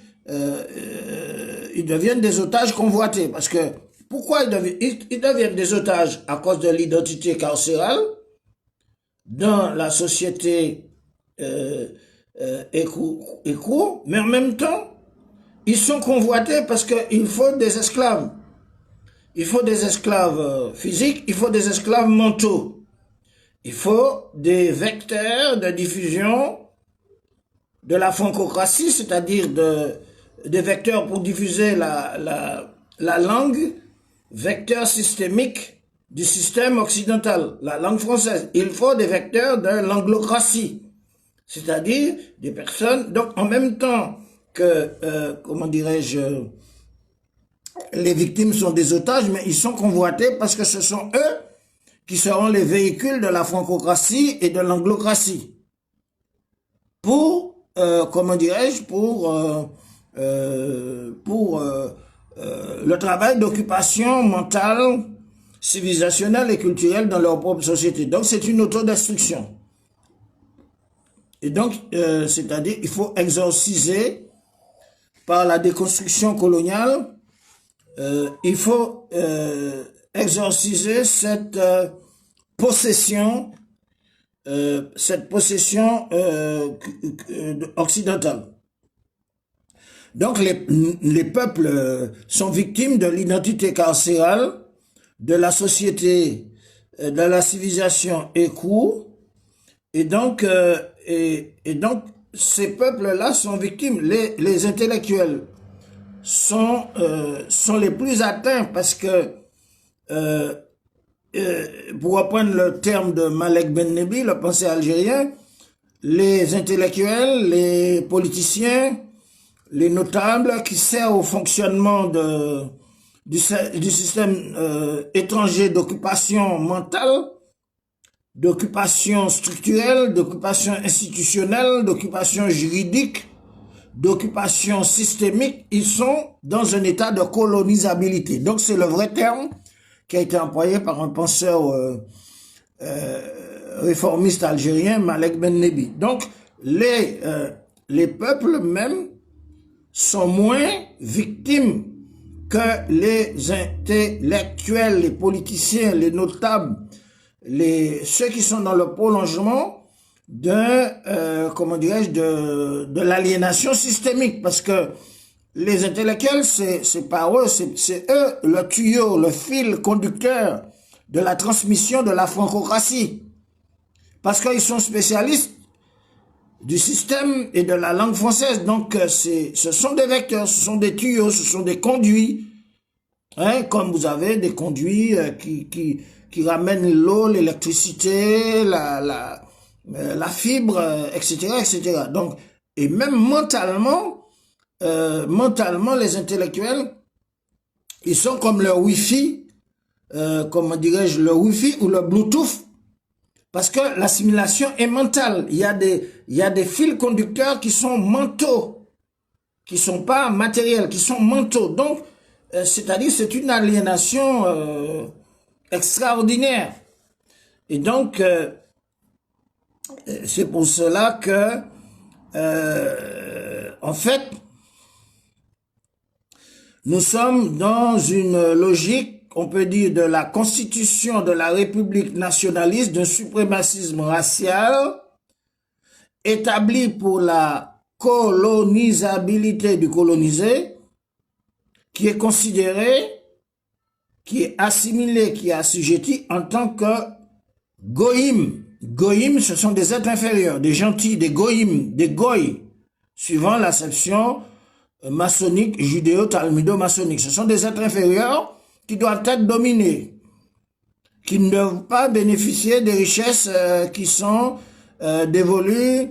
ils deviennent des otages convoités. Parce que, pourquoi ils deviennent des otages? À cause de l'identité carcérale dans la société écrou, mais en même temps, ils sont convoités parce qu'il faut des esclaves. Il faut des esclaves physiques, il faut des esclaves mentaux. Il faut des vecteurs de diffusion de la francocratie, c'est-à-dire des vecteurs pour diffuser la langue, vecteurs systémiques du système occidental, la langue française. Il faut des vecteurs de l'anglocratie, c'est-à-dire des personnes, donc en même temps que, comment dirais-je, les victimes sont des otages, mais ils sont convoités parce que ce sont eux qui seront les véhicules de la francocratie et de l'anglocratie. Pour, comment dirais-je, pour le travail d'occupation mentale, civilisationnelle et culturelle dans leur propre société. Donc c'est une autodestruction. Et donc, c'est-à-dire, il faut exorciser par la déconstruction coloniale, il faut exorciser cette possession occidentale. Donc les peuples sont victimes de l'identité carcérale, de la société, de la civilisation écrou, et donc ces peuples-là sont victimes. Les intellectuels sont les plus atteints parce que pour reprendre le terme de Malek Ben-Nebi, le penseur algérien, les intellectuels, les politiciens, les notables qui servent au fonctionnement du système étranger d'occupation mentale, d'occupation structurelle, d'occupation institutionnelle, d'occupation juridique, d'occupation systémique, ils sont dans un état de colonisabilité. Donc c'est le vrai terme qui a été employé par un penseur réformiste algérien, Malek Ben-Nebi. Donc les peuples même sont moins victimes que les intellectuels, les politiciens, les notables, ceux qui sont dans le prolongement comment dirais-je, de l'aliénation systémique, parce que les intellectuels, c'est pas eux, c'est eux le tuyau, le fil conducteur de la transmission de la francocratie, parce qu'ils sont spécialistes du système et de la langue française. Donc ce sont des vecteurs, ce sont des tuyaux, ce sont des conduits, hein, comme vous avez des conduits qui ramènent l'eau, l'électricité, la fibre, etc., etc. Donc, et même mentalement, les intellectuels, ils sont comme le Wi-Fi, comment dirais-je, le Wi-Fi ou le Bluetooth Parce que l'assimilation est mentale. Il y a des fils conducteurs qui sont mentaux, qui ne sont pas matériels, qui sont mentaux. Donc, c'est-à-dire c'est une aliénation extraordinaire. Et donc, c'est pour cela que, en fait, nous sommes dans une logique, on peut dire, de la constitution de la République nationaliste, d'un suprémacisme racial établi pour la colonisabilité du colonisé, qui est considéré, qui est assimilé, qui est assujetti en tant que goïm. Goïm, ce sont des êtres inférieurs, des gentils, des goïm, des goïs, suivant l'acception maçonnique, judéo-talmudo-maçonnique. Ce sont des êtres inférieurs qui doivent être dominés, qui ne doivent pas bénéficier des richesses qui sont dévolues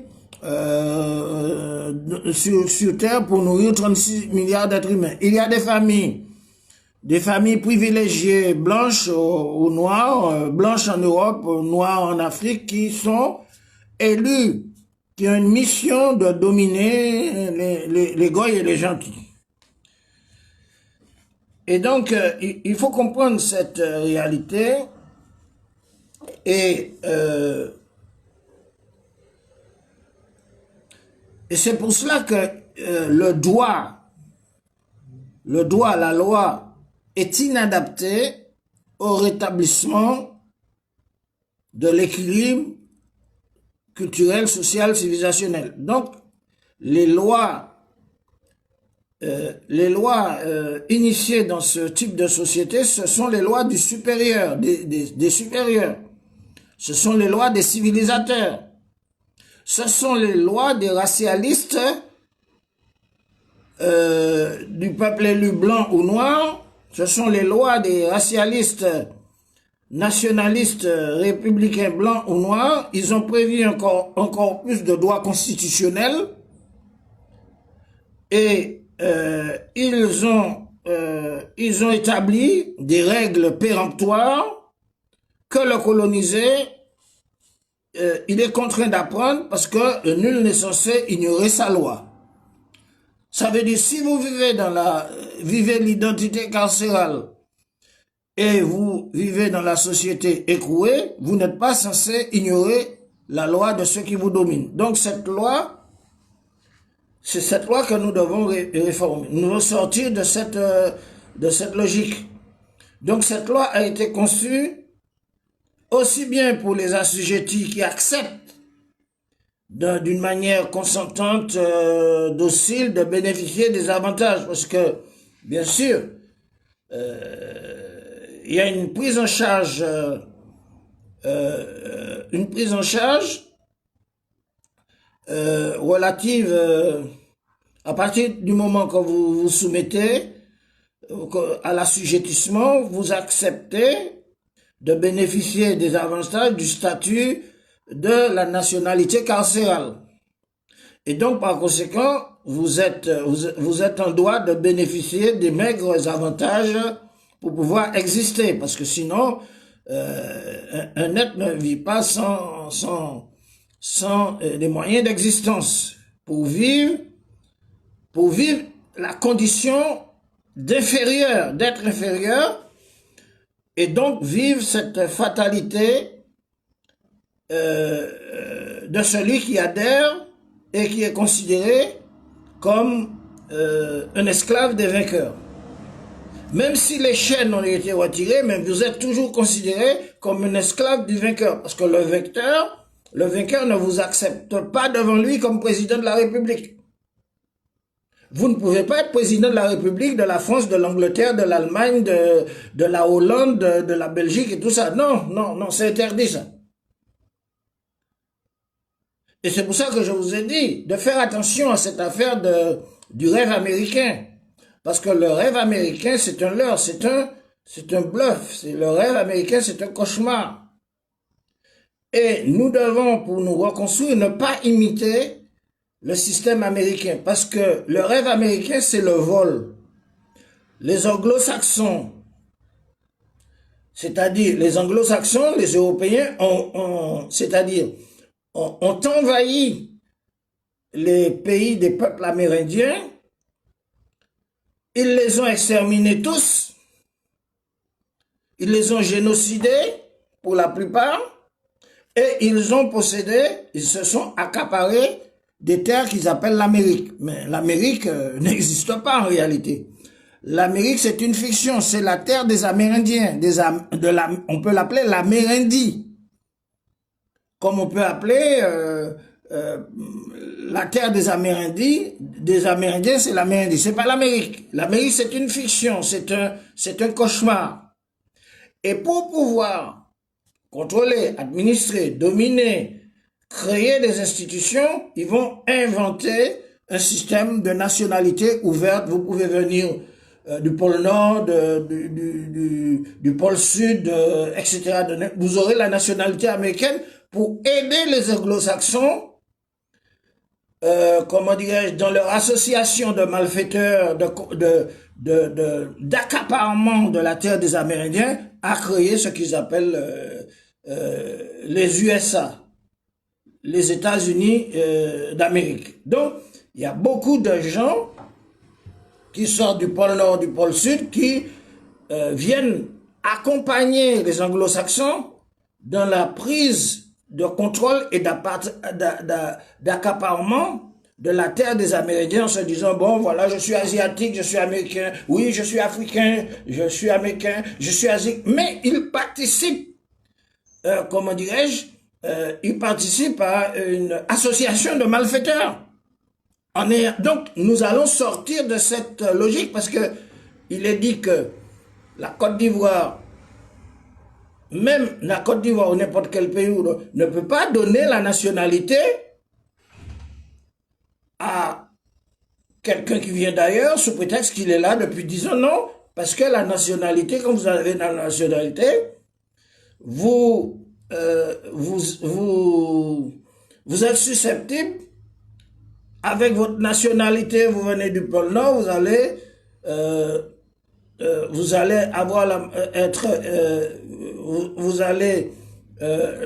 sur Terre pour nourrir 36 milliards d'êtres humains. Il y a des familles privilégiées, blanches ou noires, blanches en Europe, noires en Afrique, qui sont élues, qui ont une mission de dominer les goïs et les gentils. Et donc, il faut comprendre cette réalité et c'est pour cela que la loi est inadaptée au rétablissement de l'équilibre culturel, social, civilisationnel. Donc, les lois initiées dans ce type de société, ce sont les lois du supérieur, des supérieurs. Ce sont les lois des civilisateurs. Ce sont les lois des racialistes du peuple élu blanc ou noir. Ce sont les lois des racialistes nationalistes républicains blancs ou noirs. Ils ont prévu encore plus de droits constitutionnels et ils ont établi des règles péremptoires que le colonisé il est contraint d'apprendre parce que nul n'est censé ignorer sa loi. Ça veut dire, si vous vivez l'identité carcérale et vous vivez dans la société écrouée, vous n'êtes pas censé ignorer la loi de ceux qui vous dominent. Donc cette loi, c'est cette loi que nous devons réformer. Nous devons sortir de cette logique. Donc cette loi a été conçue aussi bien pour les assujettis qui acceptent d'une manière consentante, docile, de bénéficier des avantages. Parce que, bien sûr, il y a une prise en charge relative à partir du moment que vous vous soumettez à l'assujettissement, vous acceptez de bénéficier des avantages du statut de la nationalité carcérale. Et donc, par conséquent, vous êtes en droit de bénéficier des maigres avantages pour pouvoir exister. Parce que sinon, un être ne vit pas sans des moyens d'existence. Pour vivre la condition d'être inférieur, et donc vivre cette fatalité de celui qui adhère et qui est considéré comme un esclave des vainqueurs. Même si les chaînes ont été retirées, mais vous êtes toujours considéré comme un esclave du vainqueur. Parce que le vainqueur ne vous accepte pas devant lui comme président de la République. Vous ne pouvez pas être président de la République, de la France, de l'Angleterre, de l'Allemagne, de la Hollande, de la Belgique et tout ça. Non, non, non, c'est interdit ça. Et c'est pour ça que je vous ai dit de faire attention à cette affaire du rêve américain. Parce que le rêve américain, c'est un leurre, c'est un bluff. Le rêve américain, c'est un cauchemar. Et nous devons, pour nous reconstruire, ne pas imiter le système américain, parce que le rêve américain, c'est le vol. Les anglo-saxons, c'est-à-dire les anglo-saxons, les Européens, ont envahi les pays des peuples amérindiens, ils les ont exterminés tous, ils les ont génocidés pour la plupart, et ils ont possédé, ils se sont accaparés des terres qu'ils appellent l'Amérique. Mais l'Amérique n'existe pas en réalité. L'Amérique, c'est une fiction, c'est la terre des Amérindiens, on peut l'appeler l'Amérindie, comme on peut appeler la terre des Amérindiens, c'est l'Amérindie, c'est pas l'Amérique. L'Amérique, c'est une fiction, c'est un cauchemar. Et pour pouvoir contrôler, administrer, dominer, créer des institutions, ils vont inventer un système de nationalité ouverte. Vous pouvez venir du pôle Nord, du pôle Sud, etc. Vous aurez la nationalité américaine pour aider les anglo-saxons, comment dirais-je, dans leur association de malfaiteurs, d'accaparement de la terre des Amérindiens, à créer ce qu'ils appellent les USA, les États-Unis d'Amérique. Donc, il y a beaucoup de gens qui sortent du pôle Nord, du pôle Sud, qui viennent accompagner les anglo-saxons dans la prise de contrôle et d'accaparement de la terre des Amérindiens en se disant, bon, voilà, je suis asiatique, je suis américain, oui, je suis africain, je suis américain, je suis asiatique, mais ils participent, comment dirais-je, ils participent à une association de malfaiteurs. Donc, nous allons sortir de cette logique parce que il est dit que la Côte d'Ivoire, même la Côte d'Ivoire ou n'importe quel pays ne peut pas donner la nationalité à quelqu'un qui vient d'ailleurs sous prétexte qu'il est là depuis 10 ans, non, parce que la nationalité, quand vous avez la nationalité, vous êtes susceptible, avec votre nationalité, vous venez du pôle Nord,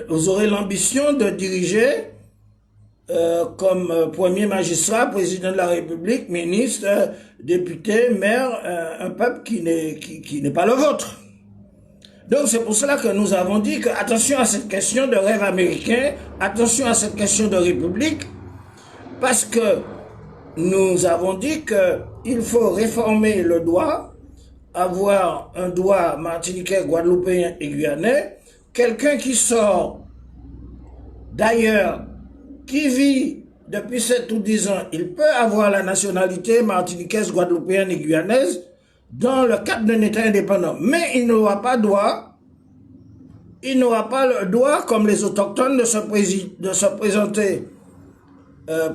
vous aurez l'ambition de diriger comme premier magistrat, président de la République, ministre, député, maire, un peuple qui n'est pas le vôtre. Donc c'est pour cela que nous avons dit que attention à cette question de rêve américain, attention à cette question de république, parce que nous avons dit qu'il faut réformer le droit, avoir un droit martiniquais, guadeloupéen et guyanais. Quelqu'un qui sort d'ailleurs, qui vit depuis 7 ou 10 ans, il peut avoir la nationalité martiniquaise, guadeloupéenne et guyanaise dans le cadre d'un État indépendant. Mais il n'aura pas droit, il n'aura pas le droit, comme les autochtones, de se présenter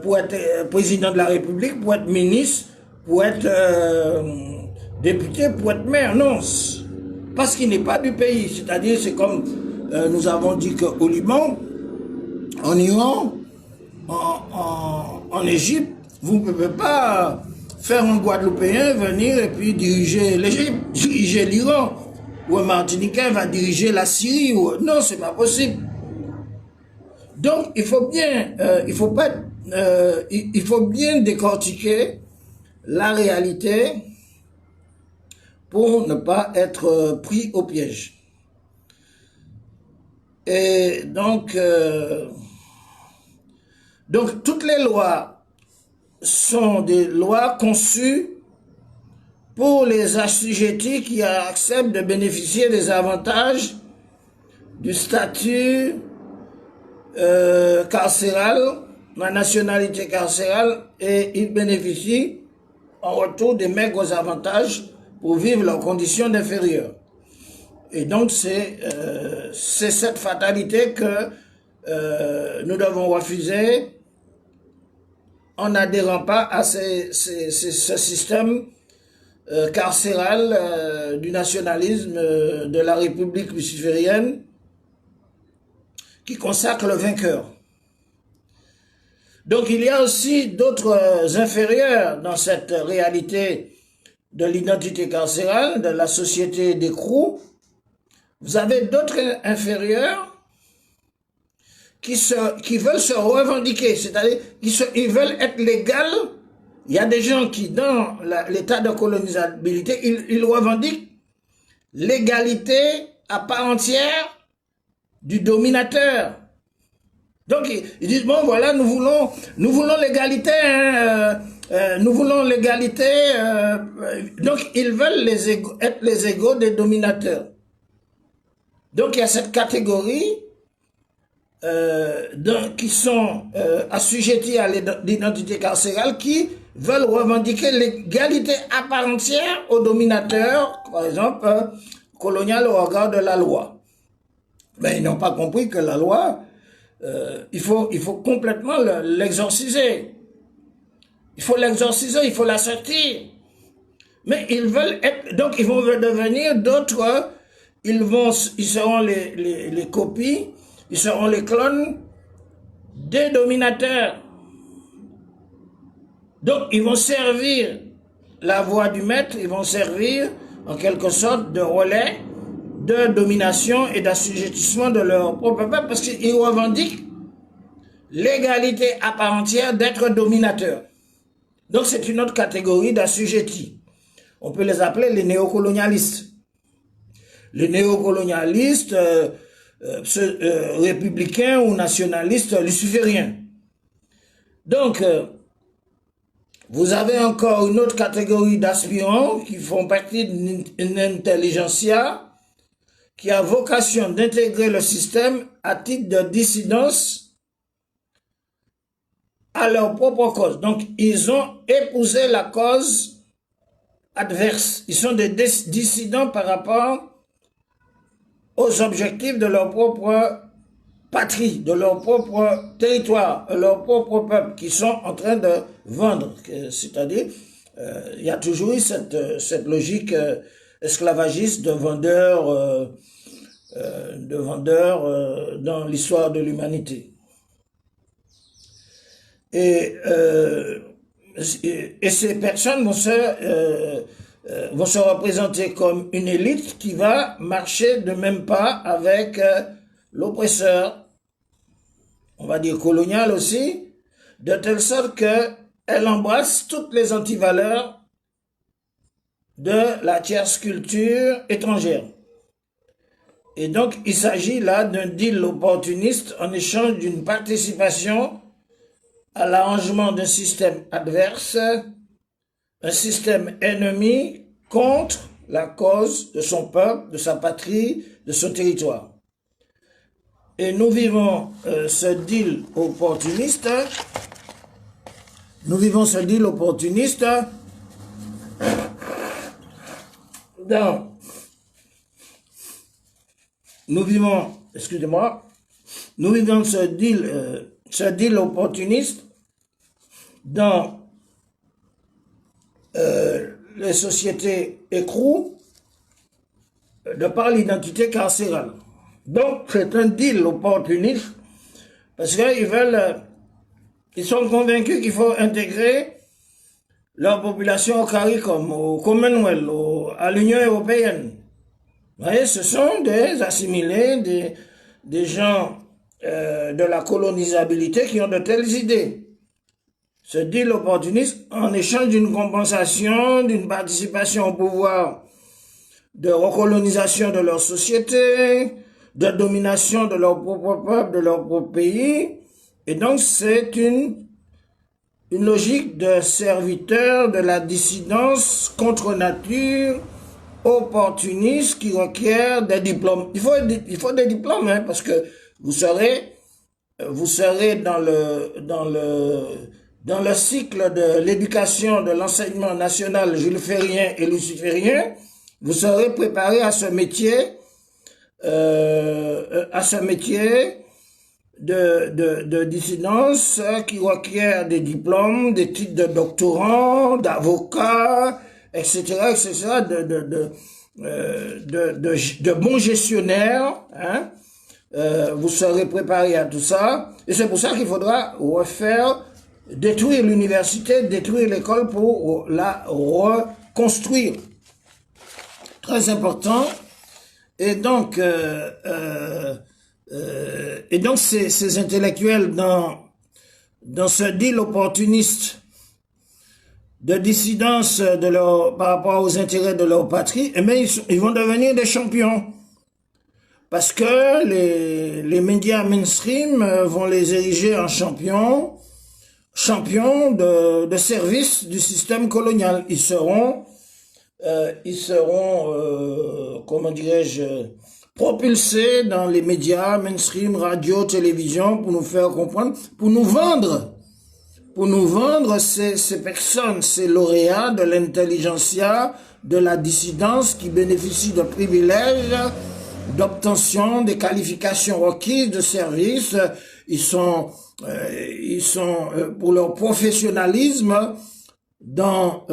pour être président de la République, pour être ministre, pour être député, pour être maire. Non, parce qu'il n'est pas du pays. C'est-à-dire, c'est comme nous avons dit qu'au Liban, en Iran, en Égypte, vous ne pouvez pas faire un Guadeloupéen venir et puis diriger l'Égypte, diriger l'Iran, ou un Martiniquais va diriger la Syrie. Non, c'est pas possible. Donc, il faut bien, il faut bien décortiquer la réalité pour ne pas être pris au piège. Et donc toutes les lois sont des lois conçues pour les assujettis qui acceptent de bénéficier des avantages du statut carcéral, la nationalité carcérale, et ils bénéficient en retour des maigres avantages pour vivre leurs conditions d'inférieurs. Et donc c'est cette fatalité que nous devons refuser en n'adhérant pas à ce système carcéral du nationalisme de la République luciférienne qui consacre le vainqueur. Donc il y a aussi d'autres inférieurs dans cette réalité de l'identité carcérale, de la société d'écrou, Vous avez d'autres inférieurs qui veulent se revendiquer, c'est-à-dire ils veulent être légaux. Il y a des gens qui, dans l'état de colonisabilité, ils revendiquent l'égalité à part entière du dominateur. Donc ils disent bon voilà, nous voulons l'égalité, hein, nous voulons l'égalité. Donc ils veulent être les égaux des dominateurs. Donc il y a cette catégorie qui sont assujettis à l'identité carcérale, qui veulent revendiquer l'égalité à part entière aux dominateurs, par exemple, colonial au regard de la loi. Mais ils n'ont pas compris que la loi, il faut complètement l'exorciser. Il faut l'exorciser, il faut la sortir. Mais ils veulent être, donc ils vont devenir d'autres, ils seront les copies, ils seront les clones des dominateurs. Donc, ils vont servir la voix du maître, ils vont servir en quelque sorte de relais de domination et d'assujettissement de leur propre peuple, parce qu'ils revendiquent l'égalité à part entière d'être dominateurs. Donc, c'est une autre catégorie d'assujettis. On peut les appeler les néocolonialistes. Les néocolonialistes républicains ou nationalistes lucifériens. Donc, vous avez encore une autre catégorie d'aspirants qui font partie d'une intelligentsia qui a vocation d'intégrer le système à titre de dissidence à leur propre cause. Donc, ils ont épousé la cause adverse. Ils sont des dissidents par rapport aux objectifs de leur propre patrie, de leur propre territoire, de leur propre peuple, qui sont en train de vendre. C'est-à-dire, il y a toujours eu cette logique esclavagiste de vendeurs dans l'histoire de l'humanité. Et ces personnes vont se représenter comme une élite qui va marcher de même pas avec l'oppresseur, on va dire colonial aussi, de telle sorte qu'elle embrasse toutes les antivaleurs de la tierce culture étrangère. Et donc, il s'agit là d'un deal opportuniste en échange d'une participation à l'arrangement d'un système adverse, un système ennemi contre la cause de son peuple, de sa patrie, de son territoire. Et nous vivons ce deal opportuniste. Nous vivons ce deal opportuniste dans les sociétés écroues de par l'identité carcérale. Donc, c'est un deal opportuniste parce ils sont convaincus qu'il faut intégrer leur population au CARICOM, au Commonwealth, à l'Union européenne. Vous voyez, ce sont des assimilés, des gens de la colonisabilité qui ont de telles idées. Ce deal opportuniste, en échange d'une compensation, d'une participation au pouvoir, de recolonisation de leur société, de domination de leur propre peuple, de leur propre pays. Et donc, c'est une logique de serviteur de la dissidence contre nature, opportuniste, qui requiert des diplômes. Il faut des diplômes, hein, parce que vous serez dans le cycle de l'éducation, de l'enseignement national jules ferrien et luciférien, vous serez préparé à ce métier, de dissidence qui requiert des diplômes, des titres de doctorant, d'avocat, etc., de bons gestionnaires, hein. Vous serez préparé à tout ça, et c'est pour ça qu'il faudra détruire l'université, détruire l'école pour la reconstruire. Très important. Et donc, ces intellectuels dans ce deal opportuniste de dissidence par rapport aux intérêts de leur patrie, eh bien, ils vont devenir des champions. Parce que les médias mainstream vont les ériger en champions de service du système colonial. Ils seront comment dirais-je, propulsés dans les médias mainstream, radio, télévision, pour nous faire comprendre, pour nous vendre ces personnes, ces lauréats de l'intelligentsia, de la dissidence qui bénéficient de privilèges, d'obtention des qualifications requises de service. Ils sont pour leur professionnalisme dans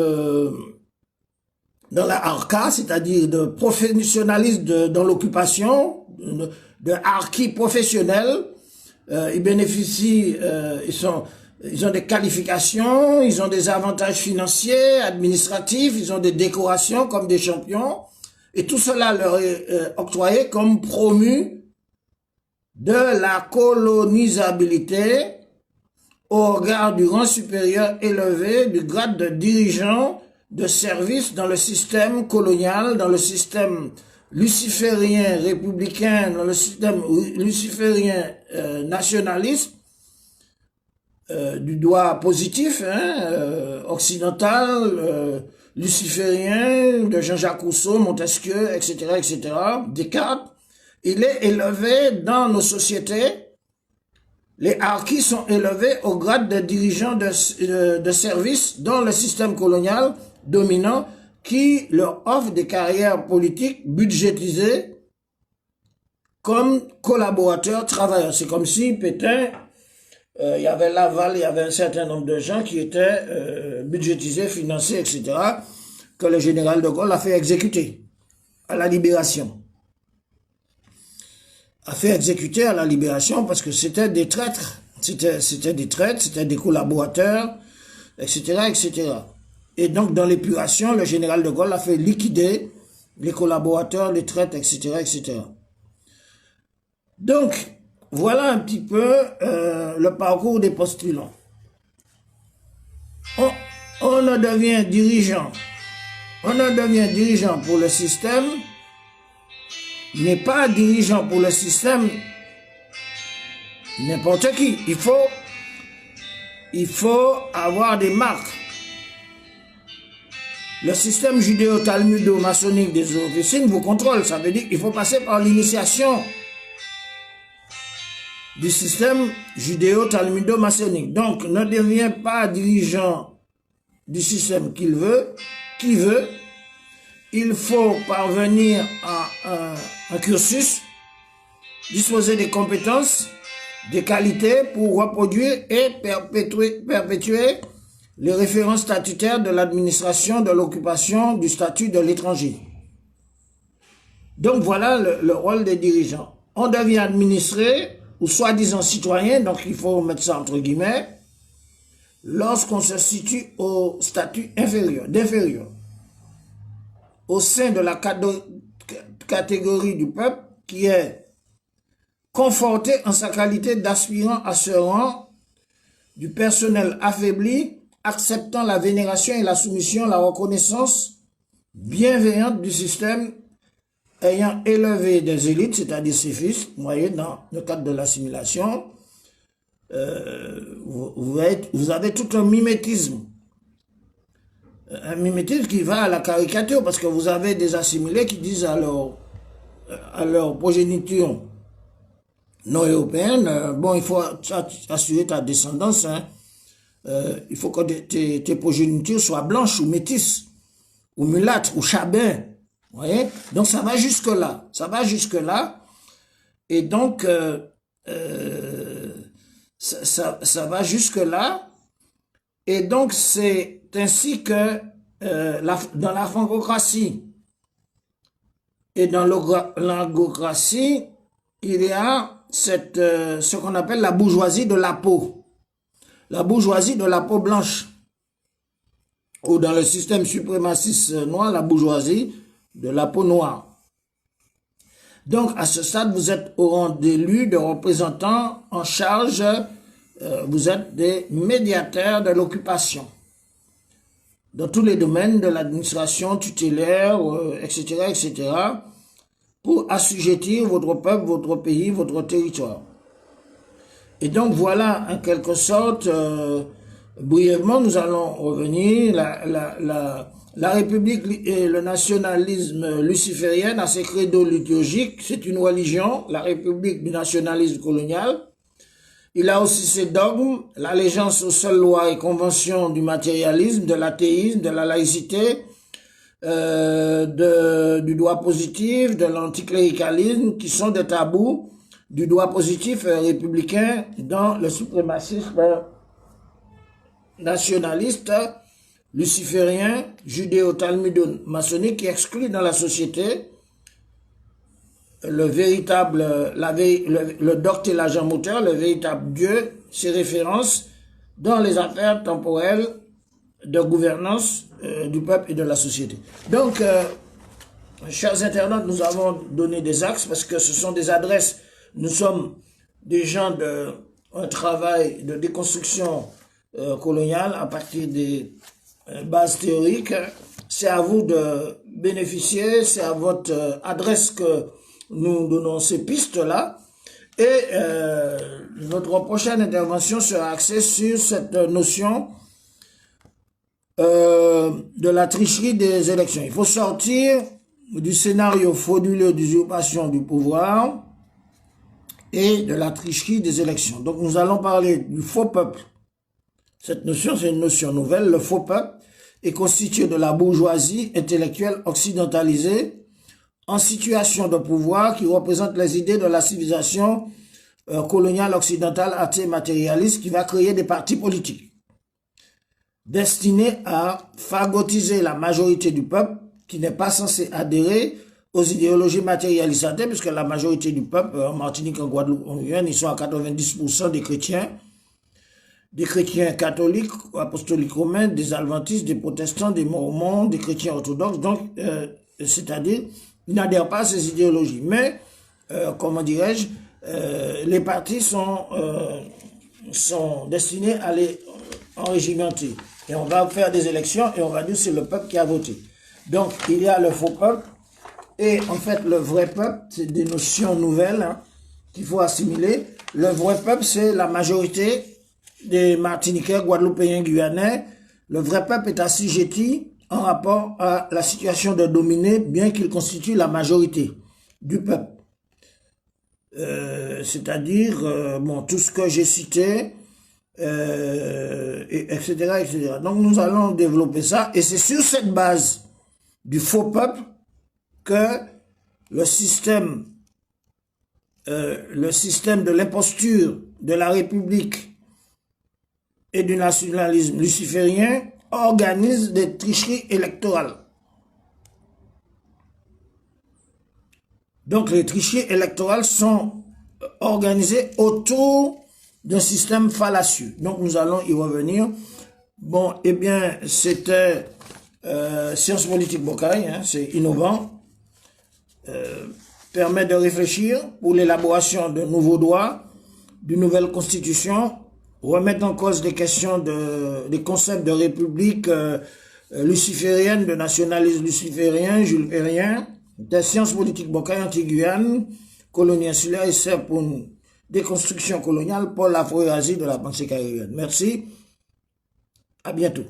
la ARCA, c'est-à-dire de professionnalisme dans l'occupation, de harki professionnel. Ils bénéficient, ils ont des qualifications, ils ont des avantages financiers, administratifs, ils ont des décorations comme des champions. Et tout cela leur est octroyé comme promu de la colonisabilité au regard du rang supérieur élevé du grade de dirigeant de service dans le système colonial, dans le système luciférien républicain, dans le système luciférien nationaliste, du droit positif, occidental, luciférien, de Jean-Jacques Rousseau, Montesquieu, etc., etc., Descartes. Il est élevé dans nos sociétés. Les harkis sont élevés au grade de dirigeants de service dans le système colonial dominant qui leur offre des carrières politiques budgétisées comme collaborateurs travailleurs. C'est comme si Pétain, il y avait Laval, il y avait un certain nombre de gens qui étaient budgétisés, financés, etc., que le général de Gaulle a fait exécuter à la Libération. Parce que c'était des traîtres. C'était des traîtres, c'était des collaborateurs, etc., etc. Et donc, dans l'épuration, le général de Gaulle a fait liquider les collaborateurs, les traîtres, etc., etc. Donc, voilà un petit peu le parcours des postulants. On ne devient dirigeant pour le système, n'est pas dirigeant pour le système n'importe qui. Il faut avoir des marques. Le système judéo-talmudo-maçonnique des officines vous contrôle. Ça veut dire qu'il faut passer par l'initiation du système judéo-talmudo-maçonnique. Donc, ne devient pas dirigeant du système qui veut. Il faut parvenir à un cursus, disposer des compétences, des qualités pour reproduire et perpétuer les références statutaires de l'administration de l'occupation du statut de l'étranger. Donc voilà le rôle des dirigeants. On devient administré ou soi-disant citoyen, donc il faut mettre ça entre guillemets, lorsqu'on se situe au statut d'inférieur, au sein de la catégorie du peuple qui est conforté en sa qualité d'aspirant à ce rang du personnel affaibli, acceptant la vénération et la soumission, la reconnaissance bienveillante du système ayant élevé des élites, c'est-à-dire ses fils, vous voyez, dans le cadre de l'assimilation, vous avez tout un mimétisme qui va à la caricature, parce que vous avez des assimilés qui disent à leur progéniture non européenne, bon, il faut assurer ta descendance, hein, il faut que tes progénitures soient blanches ou métisses, ou mulâtres, ou chabins, vous voyez. Donc ça va jusque-là, et donc ça va jusque-là, et donc c'est ainsi que dans la francocratie et dans l'angocratie, il y a ce qu'on appelle la bourgeoisie de la peau. La bourgeoisie de la peau blanche. Ou dans le système suprémaciste noir, la bourgeoisie de la peau noire. Donc, à ce stade, vous êtes au rang d'élus, de représentants en charge, vous êtes des médiateurs de l'occupation dans tous les domaines de l'administration tutélaire, etc., etc., pour assujettir votre peuple, votre pays, votre territoire. Et donc, voilà, en quelque sorte, brièvement, nous allons revenir. La République et le nationalisme luciférien a ses credos liturgiques. C'est une religion, la République du nationalisme colonial. Il a aussi ses dogmes, l'allégeance aux seules lois et conventions du matérialisme, de l'athéisme, de la laïcité, du droit positif, de l'anticléricalisme, qui sont des tabous du droit positif républicain dans le suprémacisme nationaliste, luciférien, judéo-talmudo-maçonnique qui exclut dans la société le véritable, le docte et l'agent moteur, le véritable Dieu, ses références dans les affaires temporelles de gouvernance du peuple et de la société. Donc, chers internautes, nous avons donné des axes parce que ce sont des adresses. Nous sommes des gens d'un travail de déconstruction coloniale à partir des bases théoriques. C'est à vous de bénéficier, c'est à votre adresse que nous donnons ces pistes-là. Et notre prochaine intervention sera axée sur cette notion de la tricherie des élections. Il faut sortir du scénario frauduleux d'usurpation du pouvoir et de la tricherie des élections. Donc nous allons parler du faux peuple. Cette notion, c'est une notion nouvelle. Le faux peuple est constitué de la bourgeoisie intellectuelle occidentalisée en situation de pouvoir qui représente les idées de la civilisation coloniale occidentale athée matérialiste qui va créer des partis politiques destinés à phagotiser la majorité du peuple qui n'est pas censé adhérer aux idéologies matérialistes athées, puisque la majorité du peuple, en Martinique, en Guadeloupe, en Guyane, ils sont à 90% des chrétiens catholiques, apostoliques romains, des adventistes, des protestants, des mormons, des chrétiens orthodoxes, donc, c'est-à-dire, ils n'adhèrent pas à ces idéologies. Mais, comment dirais-je, les partis sont destinés à les enrégimenter. Et on va faire des élections et on va dire c'est le peuple qui a voté. Donc, il y a le faux peuple et en fait le vrai peuple, c'est des notions nouvelles qu'il faut assimiler. Le vrai peuple, c'est la majorité des Martiniquais, Guadeloupéens, Guyanais. Le vrai peuple est assujetti en rapport à la situation de dominé, bien qu'il constitue la majorité du peuple. C'est-à-dire, bon, tout ce que j'ai cité, etc., etc. Donc nous allons développer ça et c'est sur cette base du faux peuple que le système de l'imposture de la République et du nationalisme luciférien organise des tricheries électorales. Donc les tricheries électorales sont organisées autour d'un système fallacieux. Donc nous allons y revenir. Bon, eh bien, c'était Sciences Politiques Bocaille, c'est innovant, permet de réfléchir pour l'élaboration de nouveaux droits, d'une nouvelle constitution, remettre en cause des questions des concepts de république luciférienne, de nationalisme luciférien, julpérien, des Sciences Politiques Bocaille anti-Guyane, colonie insulaire et sert pour une déconstruction coloniale pour l'Afro-Eurasie de la pensée caribéenne. Merci, à bientôt.